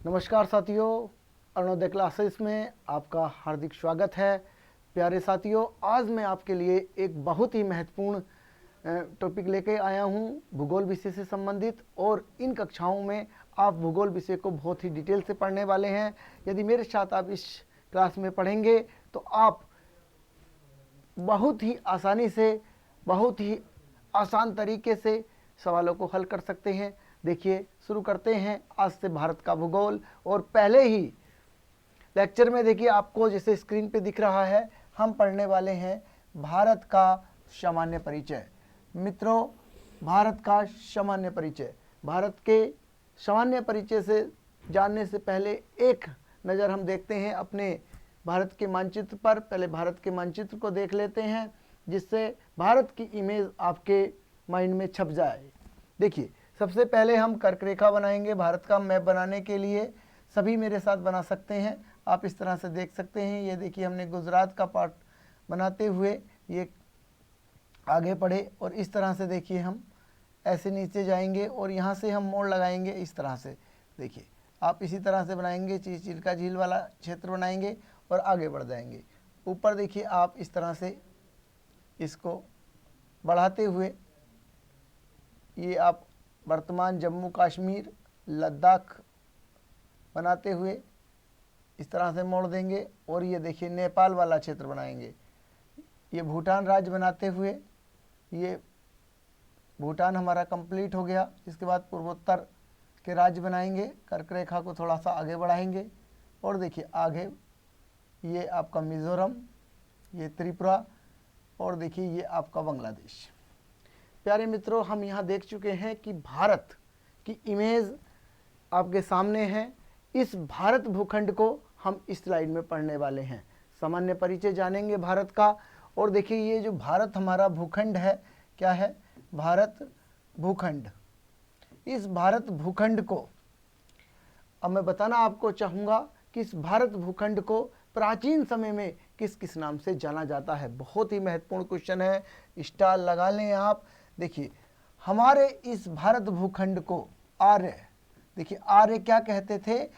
नमस्कार साथियों, अरुणोदय क्लासेस में आपका हार्दिक स्वागत है। प्यारे साथियों, आज मैं आपके लिए एक बहुत ही महत्वपूर्ण टॉपिक लेके आया हूँ भूगोल विषय से संबंधित। और इन कक्षाओं में आप भूगोल विषय को बहुत ही डिटेल से पढ़ने वाले हैं। यदि मेरे साथ आप इस क्लास में पढ़ेंगे तो आप बहुत ही आसानी से, बहुत ही आसान तरीके से सवालों को हल कर सकते हैं। देखिए, शुरू करते हैं आज से भारत का भूगोल। और पहले ही लेक्चर में देखिए, आपको जैसे स्क्रीन पे दिख रहा है, हम पढ़ने वाले हैं भारत का सामान्य परिचय। मित्रों, भारत का सामान्य परिचय, भारत के सामान्य परिचय से जानने से पहले एक नज़र हम देखते हैं अपने भारत के मानचित्र पर। पहले भारत के मानचित्र को देख लेते हैं, जिससे भारत की इमेज आपके माइंड में छप जाए। देखिए, सबसे पहले हम कर्क रेखा बनाएंगे। भारत का मैप बनाने के लिए सभी मेरे साथ बना सकते हैं। आप इस तरह से देख सकते हैं। ये देखिए, हमने गुजरात का पार्ट बनाते हुए ये आगे बढ़े और इस तरह से देखिए हम ऐसे नीचे जाएंगे और यहाँ से हम मोड़ लगाएंगे इस तरह से। देखिए, आप इसी तरह से बनाएंगे, चिल्का झील वाला क्षेत्र बनाएंगे और आगे बढ़ जाएंगे। ऊपर देखिए, आप इस तरह से इसको बढ़ाते हुए ये आप वर्तमान जम्मू कश्मीर, लद्दाख बनाते हुए इस तरह से मोड़ देंगे। और ये देखिए, नेपाल वाला क्षेत्र बनाएंगे। ये भूटान राज्य बनाते हुए ये भूटान हमारा कंप्लीट हो गया। इसके बाद पूर्वोत्तर के राज्य बनाएंगे। कर्क रेखा को थोड़ा सा आगे बढ़ाएंगे और देखिए आगे ये आपका मिज़ोरम, ये त्रिपुरा और देखिए ये आपका बांग्लादेश। प्यारे मित्रों, हम यहाँ देख चुके हैं कि भारत की इमेज आपके सामने है। इस भारत भूखंड को हम इस स्लाइड में पढ़ने वाले हैं। सामान्य परिचय जानेंगे भारत का। और देखिए, ये जो भारत हमारा भूखंड है, क्या है? भारत भूखंड। इस भारत भूखंड को अब मैं बताना आपको चाहूँगा कि इस भारत भूखंड को प्राचीन समय में किस किस नाम से जाना जाता है। बहुत ही महत्वपूर्ण क्वेश्चन है, स्टार लगा लें आप। देखिए, हमारे इस भारत भूखंड को आर्य, देखिए आर्य क्या कहते थे?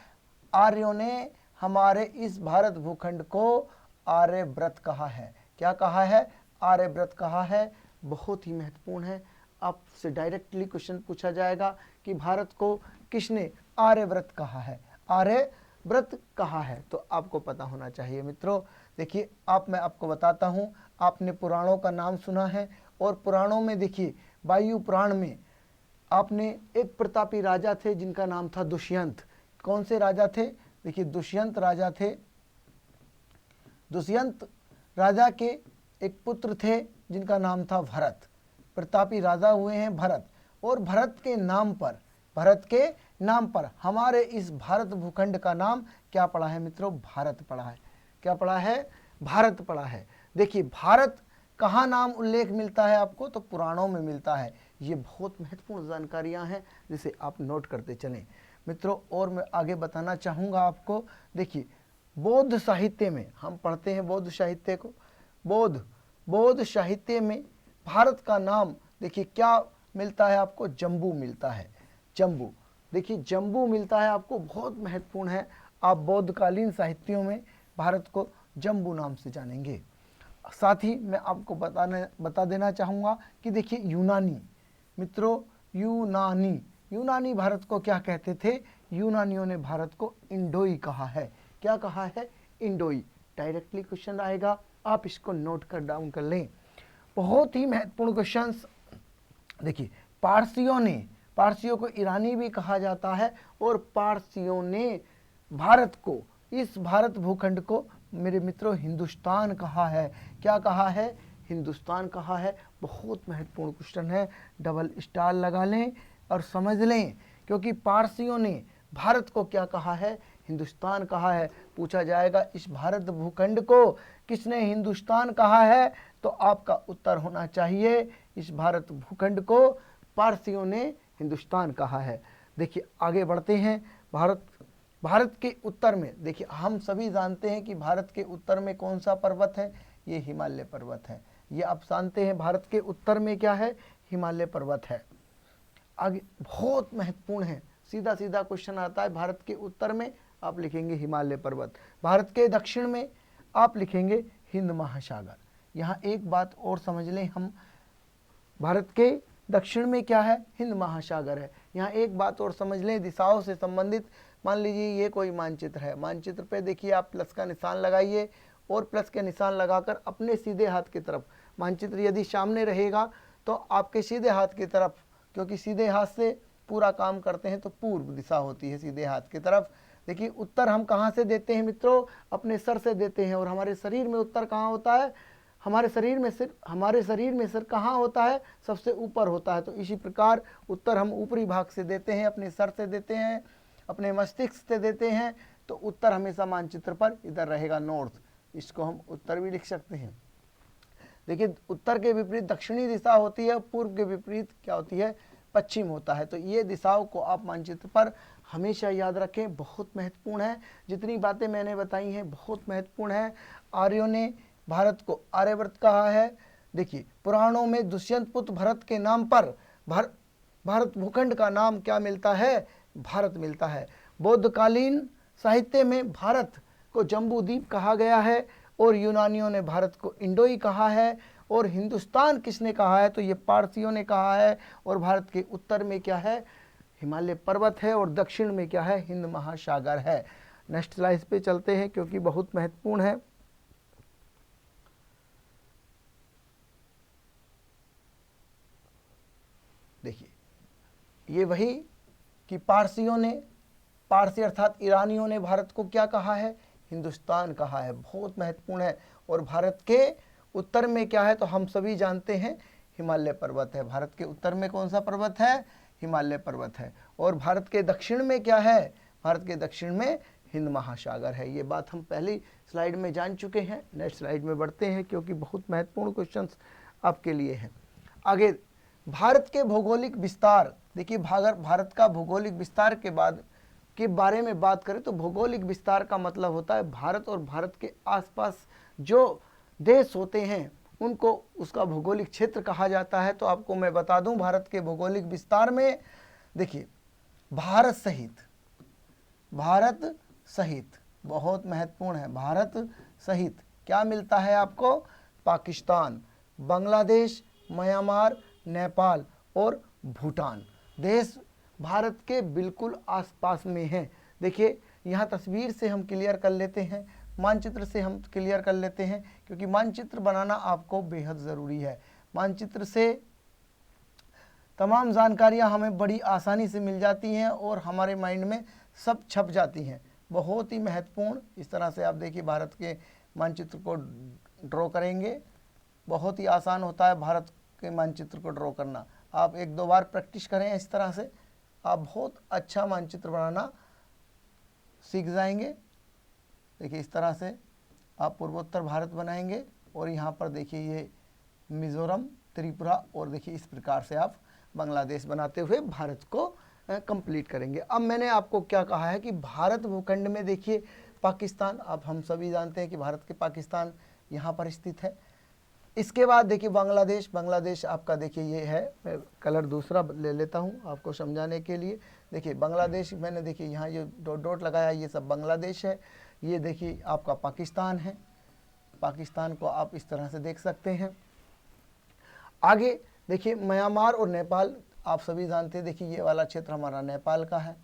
आर्यों ने हमारे इस भारत भूखंड को आर्यव्रत कहा है। क्या कहा है? आर्यव्रत कहा है। बहुत ही महत्वपूर्ण है। आपसे डायरेक्टली क्वेश्चन पूछा जाएगा कि भारत को किसने आर्यव्रत कहा है, आर्यव्रत कहा है, तो आपको पता होना चाहिए। मित्रों देखिए, मैं आपको बताता हूँ। आपने पुराणों का नाम सुना है और पुराणों में देखिए, वायु पुराण में आपने एक प्रतापी राजा थे जिनका नाम था दुष्यंत। कौन से राजा थे? देखिए, दुष्यंत राजा थे। दुष्यंत राजा के एक पुत्र थे जिनका नाम था भरत। प्रतापी राजा हुए हैं भरत। और भरत के नाम पर हमारे इस भारत भूखंड का नाम क्या पड़ा है मित्रों? भारत पड़ा है। क्या पड़ा है? भारत पड़ा है। देखिए, भारत कहाँ नाम उल्लेख मिलता है आपको? तो पुराणों में मिलता है। ये बहुत महत्वपूर्ण जानकारियां हैं जिसे आप नोट करते चलें मित्रों। और मैं आगे बताना चाहूँगा आपको। देखिए, बौद्ध साहित्य में हम पढ़ते हैं बौद्ध साहित्य को। बौद्ध साहित्य में भारत का नाम देखिए क्या मिलता है आपको? जम्बू मिलता है। जम्बू, देखिए जम्बू मिलता है आपको, बहुत महत्वपूर्ण है। आप बौद्धकालीन साहित्यों में भारत को जम्बू नाम से जानेंगे। साथ ही मैं आपको बता देना चाहूँगा कि देखिए यूनानी, मित्रों यूनानी भारत को क्या कहते थे? यूनानियों ने भारत को इंडोई कहा है। क्या कहा है? इंडोई। डायरेक्टली क्वेश्चन आएगा, आप इसको नोट कर डाउन कर लें। बहुत ही महत्वपूर्ण क्वेश्चंस। देखिए, पारसियों को ईरानी भी कहा जाता है। और पारसियों ने भारत को, इस भारत भूखंड को मेरे मित्रों हिंदुस्तान कहा है। क्या कहा है? हिंदुस्तान कहा है। बहुत महत्वपूर्ण क्वेश्चन है, डबल स्टार लगा लें और समझ लें, क्योंकि पारसियों ने भारत को क्या कहा है? हिंदुस्तान कहा है। पूछा जाएगा इस भारत भूखंड को किसने हिंदुस्तान कहा है? तो आपका उत्तर होना चाहिए इस भारत भूखंड को पारसियों ने हिंदुस्तान कहा है। देखिए आगे बढ़ते हैं। भारत के उत्तर में देखिए, हम सभी जानते हैं कि भारत के उत्तर में कौन सा पर्वत है? ये हिमालय पर्वत है। ये आप जानते हैं, भारत के उत्तर में क्या है? हिमालय पर्वत है। आगे बहुत महत्वपूर्ण है, सीधा सीधा क्वेश्चन आता है। भारत के उत्तर में आप लिखेंगे हिमालय पर्वत, भारत के दक्षिण में आप लिखेंगे हिंद महासागर। यहाँ एक बात और समझ लें हम, भारत के दक्षिण में क्या है, हिंद महासागर है। यहाँ एक बात और समझ लें दिशाओं से संबंधित, मान लीजिए ये कोई मानचित्र है, मानचित्र पे देखिए आप प्लस का निशान लगाइए और प्लस के निशान लगाकर अपने सीधे हाथ की तरफ, मानचित्र यदि सामने रहेगा तो आपके सीधे हाथ की तरफ, क्योंकि सीधे हाथ से पूरा काम करते हैं तो पूर्व दिशा होती है सीधे हाथ की तरफ। देखिए उत्तर हम कहाँ से देते हैं मित्रों, अपने सर से देते हैं। और हमारे शरीर में उत्तर कहाँ होता है, हमारे शरीर में सिर कहाँ होता है, सबसे ऊपर होता है। तो इसी प्रकार उत्तर हम ऊपरी भाग से देते हैं, अपने सर से देते हैं, अपने मस्तिष्क से देते हैं। तो उत्तर हमेशा मानचित्र पर इधर रहेगा नॉर्थ, इसको हम उत्तर भी लिख सकते हैं। देखिए उत्तर के विपरीत दक्षिणी दिशा होती है, पूर्व के विपरीत क्या होती है, पश्चिम होता है। तो ये दिशाओं को आप मानचित्र पर हमेशा याद रखें, बहुत महत्वपूर्ण है। जितनी बातें मैंने बताई हैं बहुत महत्वपूर्ण है। आर्यों ने भारत को आर्यवर्त कहा है। देखिए पुराणों में दुष्यंत पुत्र भरत के नाम पर भारत भूखंड का नाम क्या मिलता है, भारत मिलता है। बौद्धकालीन साहित्य में भारत को जम्बू द्वीप कहा गया है और यूनानियों ने भारत को इंडोई कहा है। और हिंदुस्तान किसने कहा है, तो ये पारसियों ने कहा है। और भारत के उत्तर में क्या है, हिमालय पर्वत है और दक्षिण में क्या है, हिंद महासागर है। नेक्स्ट स्लाइड पे चलते हैं क्योंकि बहुत महत्वपूर्ण है। देखिए ये वही कि पारसी अर्थात ईरानियों ने भारत को क्या कहा है, हिंदुस्तान कहा है, बहुत महत्वपूर्ण है। और भारत के उत्तर में क्या है, तो हम सभी जानते हैं हिमालय पर्वत है। भारत के उत्तर में कौन सा पर्वत है, हिमालय पर्वत है। और भारत के दक्षिण में क्या है, भारत के दक्षिण में हिंद महासागर है। ये बात हम पहली स्लाइड में जान चुके हैं। नेक्स्ट स्लाइड में बढ़ते हैं क्योंकि बहुत महत्वपूर्ण क्वेश्चंस आपके लिए हैं। आगे भारत के भौगोलिक विस्तार, देखिए भारत का भौगोलिक विस्तार के बारे में बात करें तो भौगोलिक विस्तार का मतलब होता है भारत और भारत के आसपास जो देश होते हैं उनको उसका भौगोलिक क्षेत्र कहा जाता है। तो आपको मैं बता दूं भारत के भौगोलिक विस्तार में देखिए भारत सहित बहुत महत्वपूर्ण है, भारत सहित क्या मिलता है आपको, पाकिस्तान, बांग्लादेश, म्यांमार, नेपाल और भूटान देश भारत के बिल्कुल आसपास में हैं। देखिए यहाँ तस्वीर से हम क्लियर कर लेते हैं, मानचित्र से हम क्लियर कर लेते हैं क्योंकि मानचित्र बनाना आपको बेहद ज़रूरी है। मानचित्र से तमाम जानकारियाँ हमें बड़ी आसानी से मिल जाती हैं और हमारे माइंड में सब छप जाती हैं, बहुत ही महत्वपूर्ण। इस तरह से आप देखिए भारत के मानचित्र को ड्रॉ करेंगे, बहुत ही आसान होता है भारत के मानचित्र को ड्रॉ करना। आप एक दो बार प्रैक्टिस करें, इस तरह से आप बहुत अच्छा मानचित्र बनाना सीख जाएंगे। देखिए इस तरह से आप पूर्वोत्तर भारत बनाएंगे और यहाँ पर देखिए ये मिज़ोरम, त्रिपुरा और देखिए इस प्रकार से आप बांग्लादेश बनाते हुए भारत को कंप्लीट करेंगे। अब मैंने आपको क्या कहा है कि भारत भूखंड में देखिए पाकिस्तान, अब हम सभी जानते हैं कि भारत के पाकिस्तान यहाँ पर स्थित है। इसके बाद देखिए बांग्लादेश आपका देखिए ये है, मैं कलर दूसरा ले लेता हूँ आपको समझाने के लिए। देखिए बांग्लादेश मैंने देखिए यहाँ ये डॉट लगाया, ये सब बांग्लादेश है। ये देखिए आपका पाकिस्तान है, पाकिस्तान को आप इस तरह से देख सकते हैं। आगे देखिए म्यांमार और नेपाल, आप सभी जानते हैं, देखिए ये वाला क्षेत्र हमारा नेपाल का है,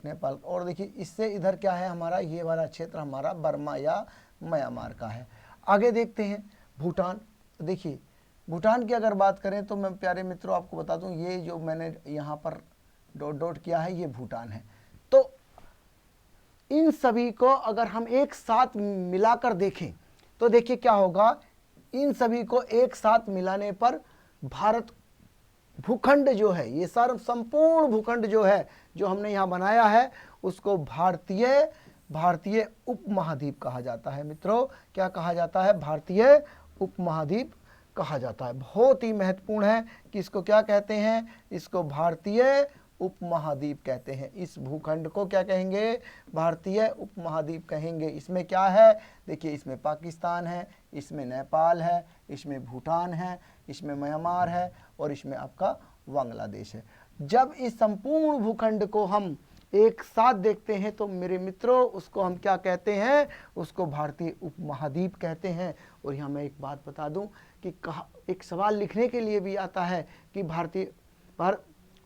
नेपाल। और देखिए इससे इधर क्या है हमारा, ये वाला क्षेत्र हमारा बर्मा या म्यांमार का है। आगे देखते हैं भूटान। देखिए भूटान की अगर बात करें तो मैं प्यारे मित्रों आपको बता दूं, ये जो मैंने यहाँ पर डॉट किया है ये भूटान है। तो इन सभी को अगर हम एक साथ मिलाकर देखें तो देखिए क्या होगा, इन सभी को एक साथ मिलाने पर भारत भूखंड जो है, ये संपूर्ण भूखंड जो है जो हमने यहाँ बनाया है उसको भारतीय उपमहाद्वीप कहा जाता है। मित्रों क्या कहा जाता है, भारतीय उपमहाद्वीप कहा जाता है। बहुत ही महत्वपूर्ण है कि इसको क्या कहते हैं, इसको भारतीय उपमहाद्वीप कहते हैं। इस भूखंड को क्या कहेंगे, भारतीय उपमहाद्वीप कहेंगे। इसमें क्या है, देखिए इसमें पाकिस्तान है, इसमें नेपाल है, इसमें भूटान है, इसमें म्यांमार है और इसमें आपका बांग्लादेश है। जब इस संपूर्ण भूखंड को हम एक साथ देखते हैं तो मेरे मित्रों उसको हम क्या कहते हैं, उसको भारतीय उपमहाद्वीप कहते हैं। और यहाँ मैं एक बात बता दूं कि एक सवाल लिखने के लिए भी आता है कि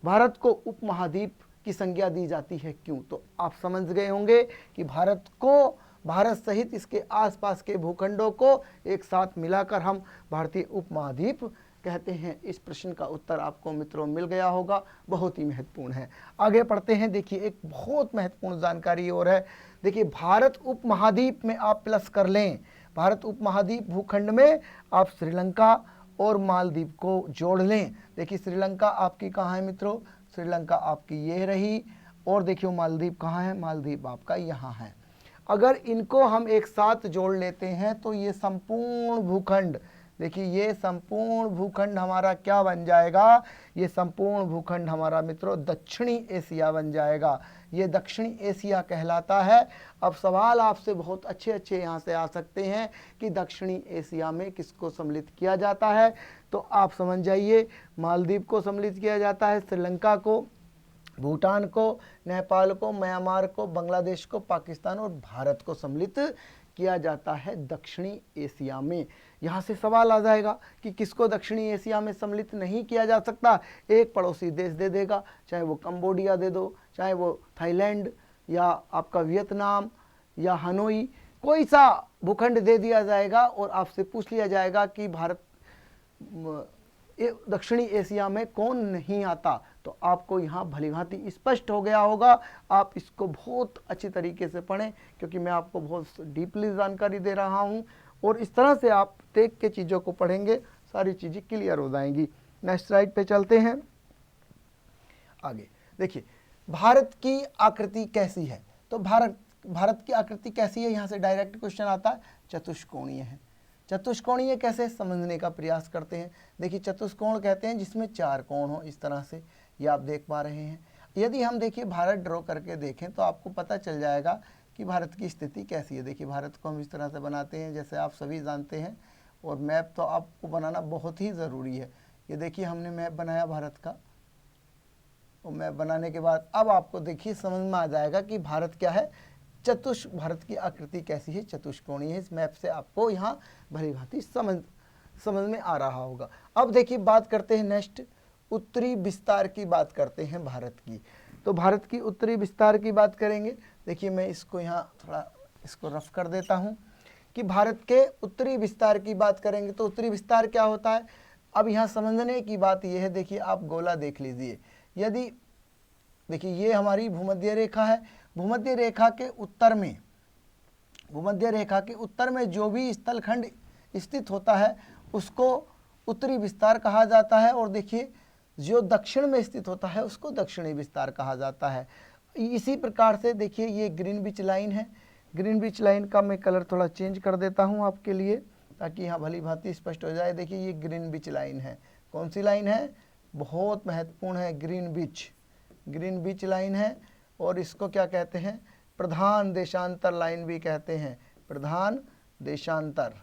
भारत को उपमहाद्वीप की संज्ञा दी जाती है क्यों। तो आप समझ गए होंगे कि भारत सहित इसके आसपास के भूखंडों को एक साथ मिलाकर हम भारतीय उपमहाद्वीप कहते हैं। इस प्रश्न का उत्तर आपको मित्रों मिल गया होगा, बहुत ही महत्वपूर्ण है। आगे पढ़ते हैं। देखिए एक बहुत महत्वपूर्ण जानकारी और है। देखिए भारत उपमहाद्वीप में आप प्लस कर लें, भारत उपमहाद्वीप भूखंड में आप श्रीलंका और मालदीव को जोड़ लें। देखिए श्रीलंका आपकी कहाँ है मित्रों, श्रीलंका आपकी ये रही, और देखिए मालदीव कहाँ है, मालदीव आपका यहाँ है। अगर इनको हम एक साथ जोड़ लेते हैं तो ये संपूर्ण भूखंड, देखिए ये संपूर्ण भूखंड हमारा क्या बन जाएगा, ये संपूर्ण भूखंड हमारा मित्रों दक्षिणी एशिया बन जाएगा। ये दक्षिणी एशिया कहलाता है। अब सवाल आपसे बहुत अच्छे अच्छे यहाँ से आ सकते हैं कि दक्षिणी एशिया में किसको सम्मिलित किया जाता है। तो आप समझ जाइए, मालदीव को सम्मिलित किया जाता है, श्रीलंका को, भूटान को, नेपाल को, म्यांमार को, बांग्लादेश को, पाकिस्तान और भारत को सम्मिलित किया जाता है दक्षिणी एशिया में। यहाँ से सवाल आ जाएगा कि किसको दक्षिणी एशिया में सम्मिलित नहीं किया जा सकता। एक पड़ोसी देश दे देगा, चाहे वो कंबोडिया दे दो, चाहे वो थाईलैंड या आपका वियतनाम या हनोई, कोई सा भूखंड दे दिया जाएगा और आपसे पूछ लिया जाएगा कि भारत दक्षिणी एशिया में कौन नहीं आता। तो आपको यहाँ भलीभांति स्पष्ट हो गया होगा। आप इसको बहुत अच्छी तरीके से पढ़ें क्योंकि मैं आपको बहुत डीपली जानकारी दे रहा हूँ, और इस तरह से आप देख के चीज़ों को पढ़ेंगे, सारी चीज़ें क्लियर हो जाएंगी। नेक्स्ट स्लाइड पे चलते हैं। आगे देखिए भारत की आकृति कैसी है। तो भारत की आकृति कैसी है, यहाँ से डायरेक्ट क्वेश्चन आता है, चतुष्कोणीय है। चतुष्कोणीय कैसे समझने का प्रयास करते हैं। देखिए चतुष्कोण कहते हैं जिसमें 4 कोण हो, इस तरह से ये आप देख पा रहे हैं। यदि हम देखिए भारत ड्रॉ करके देखें तो आपको पता चल जाएगा कि भारत की स्थिति कैसी है। देखिए भारत को हम इस तरह से बनाते हैं जैसे आप सभी जानते हैं, और मैप तो आपको बनाना बहुत ही ज़रूरी है। ये देखिए हमने मैप बनाया भारत का, और मैप बनाने के बाद अब आपको देखिए समझ में आ जाएगा कि भारत क्या है, भारत की आकृति कैसी है, चतुष्कोणीय है। इस मैप से आपको यहाँ भली भांति समझ में आ रहा होगा। अब देखिए बात करते हैं नेक्स्ट, उत्तरी विस्तार की बात करते हैं भारत की। तो भारत की उत्तरी विस्तार की बात करेंगे। देखिए मैं इसको यहाँ थोड़ा इसको रफ कर देता हूँ कि भारत के उत्तरी विस्तार की बात करेंगे तो उत्तरी विस्तार क्या होता है। अब यहाँ समझने की बात यह है, देखिए आप गोला देख लीजिए। यदि देखिए ये हमारी भूमध्य रेखा है, भूमध्य रेखा के उत्तर में जो भी स्थलखंड स्थित होता है उसको उत्तरी विस्तार कहा जाता है, और देखिए जो दक्षिण में स्थित होता है उसको दक्षिणी विस्तार कहा जाता है। इसी प्रकार से देखिए ये ग्रीनविच लाइन है, ग्रीनविच लाइन का मैं कलर थोड़ा चेंज कर देता हूँ आपके लिए ताकि यहाँ भली भांति स्पष्ट हो जाए। देखिए ये ग्रीनविच लाइन है, कौन सी लाइन है, बहुत महत्वपूर्ण है, ग्रीनविच लाइन है, और इसको क्या कहते हैं, प्रधान देशांतर लाइन भी कहते हैं, प्रधान देशांतर।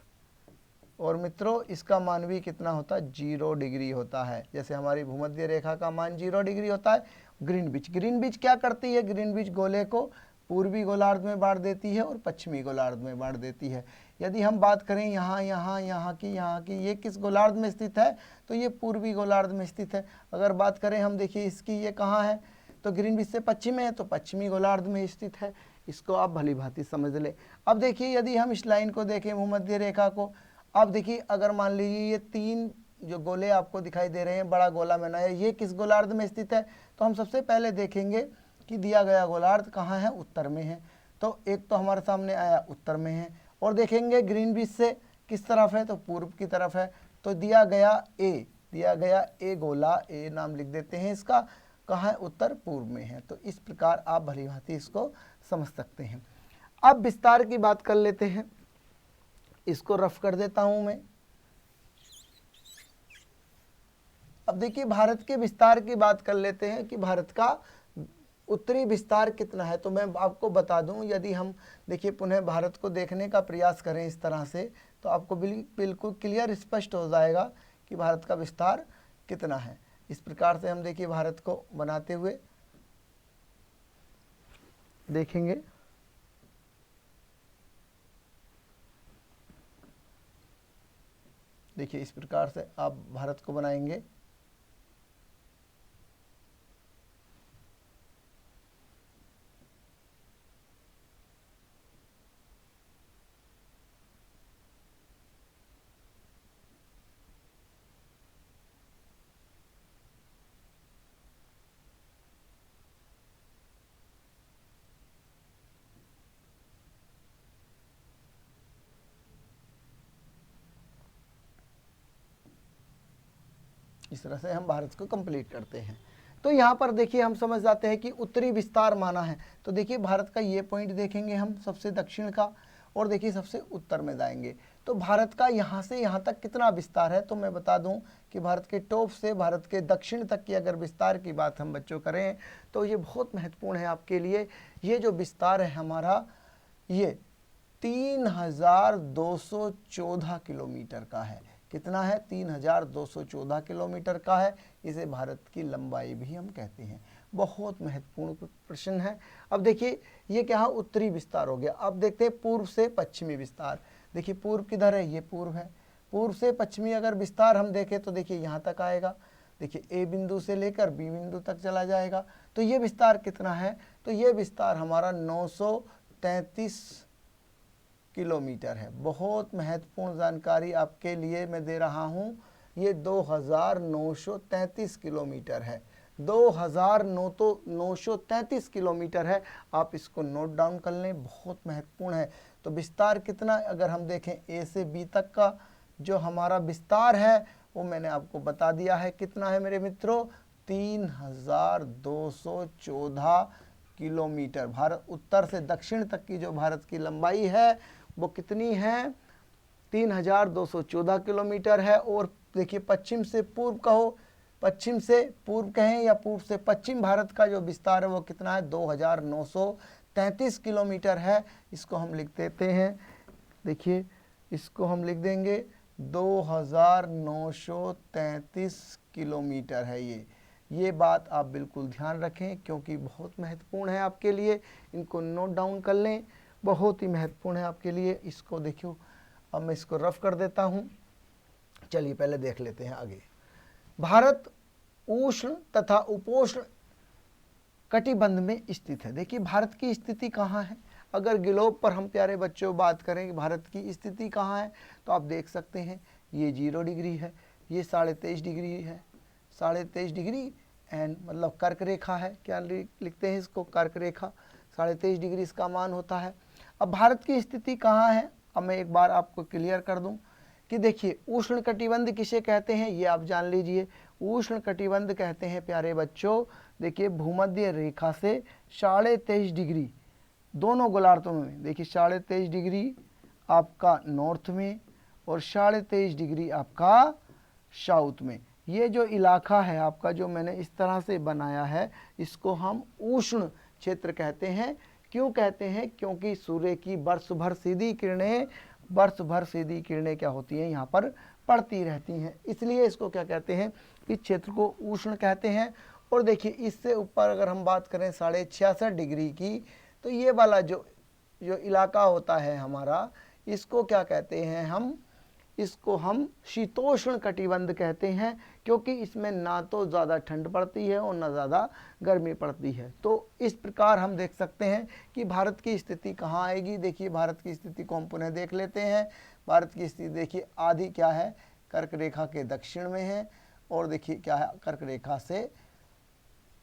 और मित्रों इसका मान भी कितना होता है, 0 डिग्री होता है। जैसे हमारी भूमध्य रेखा का मान 0 डिग्री होता है। ग्रीनविच क्या करती है, ग्रीनविच गोले को पूर्वी गोलार्ध में बांट देती है और पश्चिमी गोलार्ध में बांट देती है। यदि हम बात करें यहाँ की ये किस गोलार्ध में स्थित है, तो ये पूर्वी गोलार्ध में स्थित है। अगर बात करें हम देखिए इसकी ये कहाँ है, तो ग्रीनविच से पश्चिम में है तो पश्चिमी गोलार्ध में स्थित है। इसको आप भली भांति समझ लें। अब देखिए यदि हम इस लाइन को देखें भूमध्य रेखा को, अब देखिए अगर मान लीजिए ये 3 जो गोले आपको दिखाई दे रहे हैं, बड़ा गोला बनाया, ये किस गोलार्ध में स्थित है, तो हम सबसे पहले देखेंगे कि दिया गया गोलार्ध कहाँ है, उत्तर में है। तो एक तो हमारे सामने आया उत्तर में है, और देखेंगे ग्रीनविच से किस तरफ है, तो पूर्व की तरफ है। तो दिया गया ए गोला, ए नाम लिख देते हैं इसका, कहाँ है, उत्तर पूर्व में है। तो इस प्रकार आप भली भांति इसको समझ सकते हैं। अब विस्तार की बात कर लेते हैं, इसको रफ कर देता हूं मैं। अब देखिए भारत के विस्तार की बात कर लेते हैं कि भारत का उत्तरी विस्तार कितना है। तो मैं आपको बता दूं, यदि हम देखिए पुनः भारत को देखने का प्रयास करें इस तरह से, तो आपको बिल्कुल क्लियर स्पष्ट हो जाएगा कि भारत का विस्तार कितना है। इस प्रकार से हम देखिए भारत को बनाते हुए देखेंगे। देखिए इस प्रकार से आप भारत को बनाएंगे। इस तरह से हम भारत को कंप्लीट करते हैं। तो यहाँ पर देखिए हम समझ जाते हैं कि उत्तरी विस्तार माना है। तो देखिए भारत का ये पॉइंट देखेंगे हम, सबसे दक्षिण का, और देखिए सबसे उत्तर में जाएंगे। तो भारत का यहाँ से यहाँ तक कितना विस्तार है, तो मैं बता दूं कि भारत के टॉप से भारत के दक्षिण तक की अगर विस्तार की बात हम बच्चों करें तो ये बहुत महत्वपूर्ण है आपके लिए। ये जो विस्तार है हमारा, ये 3214 किलोमीटर का है। कितना है? 3214 किलोमीटर का है। इसे भारत की लंबाई भी हम कहते हैं। बहुत महत्वपूर्ण प्रश्न है। अब देखिए ये क्या है, उत्तरी विस्तार हो गया। अब देखते हैं पूर्व से पश्चिमी विस्तार। देखिए पूर्व किधर है? ये पूर्व है। पूर्व से पश्चिमी अगर विस्तार हम देखें तो देखिए यहाँ तक आएगा। देखिए ए बिंदु से लेकर बी बिंदु तक चला जाएगा। तो ये विस्तार कितना है? तो ये विस्तार हमारा 933 किलोमीटर है। बहुत महत्वपूर्ण जानकारी आपके लिए मैं दे रहा हूं। ये 2933 किलोमीटर है। 2933 किलोमीटर है। आप इसको नोट डाउन कर लें, बहुत महत्वपूर्ण है। तो विस्तार कितना, अगर हम देखें ए से बी तक का जो हमारा विस्तार है वो मैंने आपको बता दिया है। कितना है मेरे मित्रों? 3214 किलोमीटर। भारत उत्तर से दक्षिण तक की जो भारत की लंबाई है वो कितनी है? 3214 किलोमीटर है। और देखिए पश्चिम से पूर्व कहो, पश्चिम से पूर्व कहें या पूर्व से पश्चिम, भारत का जो विस्तार है वो कितना है? 2933 किलोमीटर है। इसको हम लिख देते हैं। देखिए इसको हम लिख देंगे 2933 किलोमीटर है ये बात आप बिल्कुल ध्यान रखें क्योंकि बहुत महत्वपूर्ण है आपके लिए। इनको नोट डाउन कर लें, बहुत ही महत्वपूर्ण है आपके लिए। इसको देखियो, अब मैं इसको रफ कर देता हूँ। चलिए पहले देख लेते हैं आगे। भारत उष्ण तथा उपोष्ण कटिबंध में स्थित है। देखिए भारत की स्थिति कहाँ है? अगर ग्लोब पर हम प्यारे बच्चों बात करें कि भारत की स्थिति कहाँ है, तो आप देख सकते हैं ये 0 डिग्री है, ये 23.5 डिग्री है। 23.5 डिग्री एंड मतलब कर्क रेखा है। क्या लिखते हैं इसको? कर्क रेखा। 23.5 डिग्री इसका मान होता है। अब भारत की स्थिति कहाँ है? अब मैं एक बार आपको क्लियर कर दूं कि देखिए उष्ण कटिबंध किसे कहते हैं ये आप जान लीजिए। उष्ण कटिबंध कहते हैं प्यारे बच्चों, देखिए भूमध्य रेखा से 23.5 डिग्री दोनों गोलार्धों में, देखिए 23.5 डिग्री आपका नॉर्थ में और 23.5 डिग्री आपका साउथ में। ये जो इलाका है आपका, जो मैंने इस तरह से बनाया है, इसको हम उष्ण क्षेत्र कहते हैं। क्यों कहते हैं? क्योंकि सूर्य की वर्ष भर सीधी किरणें क्या होती हैं, यहाँ पर पड़ती रहती हैं, इसलिए इसको क्या कहते हैं? इस क्षेत्र को उष्ण कहते हैं। और देखिए इससे ऊपर अगर हम बात करें 66.5 डिग्री की, तो ये वाला जो इलाका होता है हमारा, इसको क्या कहते हैं? इसको हम शीतोष्ण कटिबंध कहते हैं, क्योंकि इसमें ना तो ज़्यादा ठंड पड़ती है और ना ज़्यादा गर्मी पड़ती है। तो इस प्रकार हम देख सकते हैं कि भारत की स्थिति कहाँ आएगी। देखिए भारत की स्थिति को हम पुनः देख लेते हैं। भारत की स्थिति देखिए आधी क्या है? कर्क रेखा के दक्षिण में है, और देखिए क्या है? कर्क रेखा से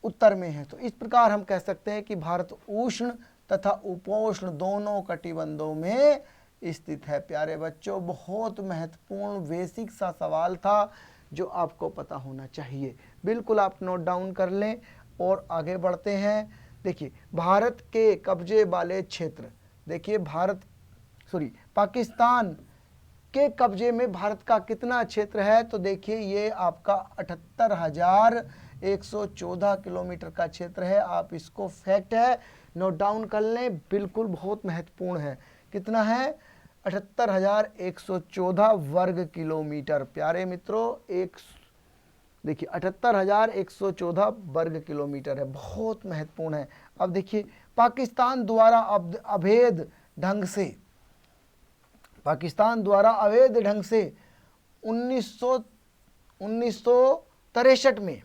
उत्तर में है। तो इस प्रकार हम कह सकते हैं कि भारत उष्ण तथा उपोष्ण दोनों कटिबंधों में स्थित है। प्यारे बच्चों, बहुत महत्वपूर्ण बेसिक सा सवाल था जो आपको पता होना चाहिए। बिल्कुल आप नोट डाउन कर लें और आगे बढ़ते हैं। देखिए भारत के कब्जे वाले क्षेत्र, देखिए पाकिस्तान के कब्जे में भारत का कितना क्षेत्र है? तो देखिए ये आपका 78,114 किलोमीटर का क्षेत्र है। आप इसको फैक्ट है नोट डाउन कर लें, बिल्कुल बहुत महत्वपूर्ण है। कितना है? 78,114 वर्ग किलोमीटर। प्यारे मित्रों, देखिए 78,114 वर्ग किलोमीटर है, बहुत महत्वपूर्ण है। अब देखिए पाकिस्तान द्वारा अवैध ढंग से, पाकिस्तान द्वारा अवैध ढंग से 1963 में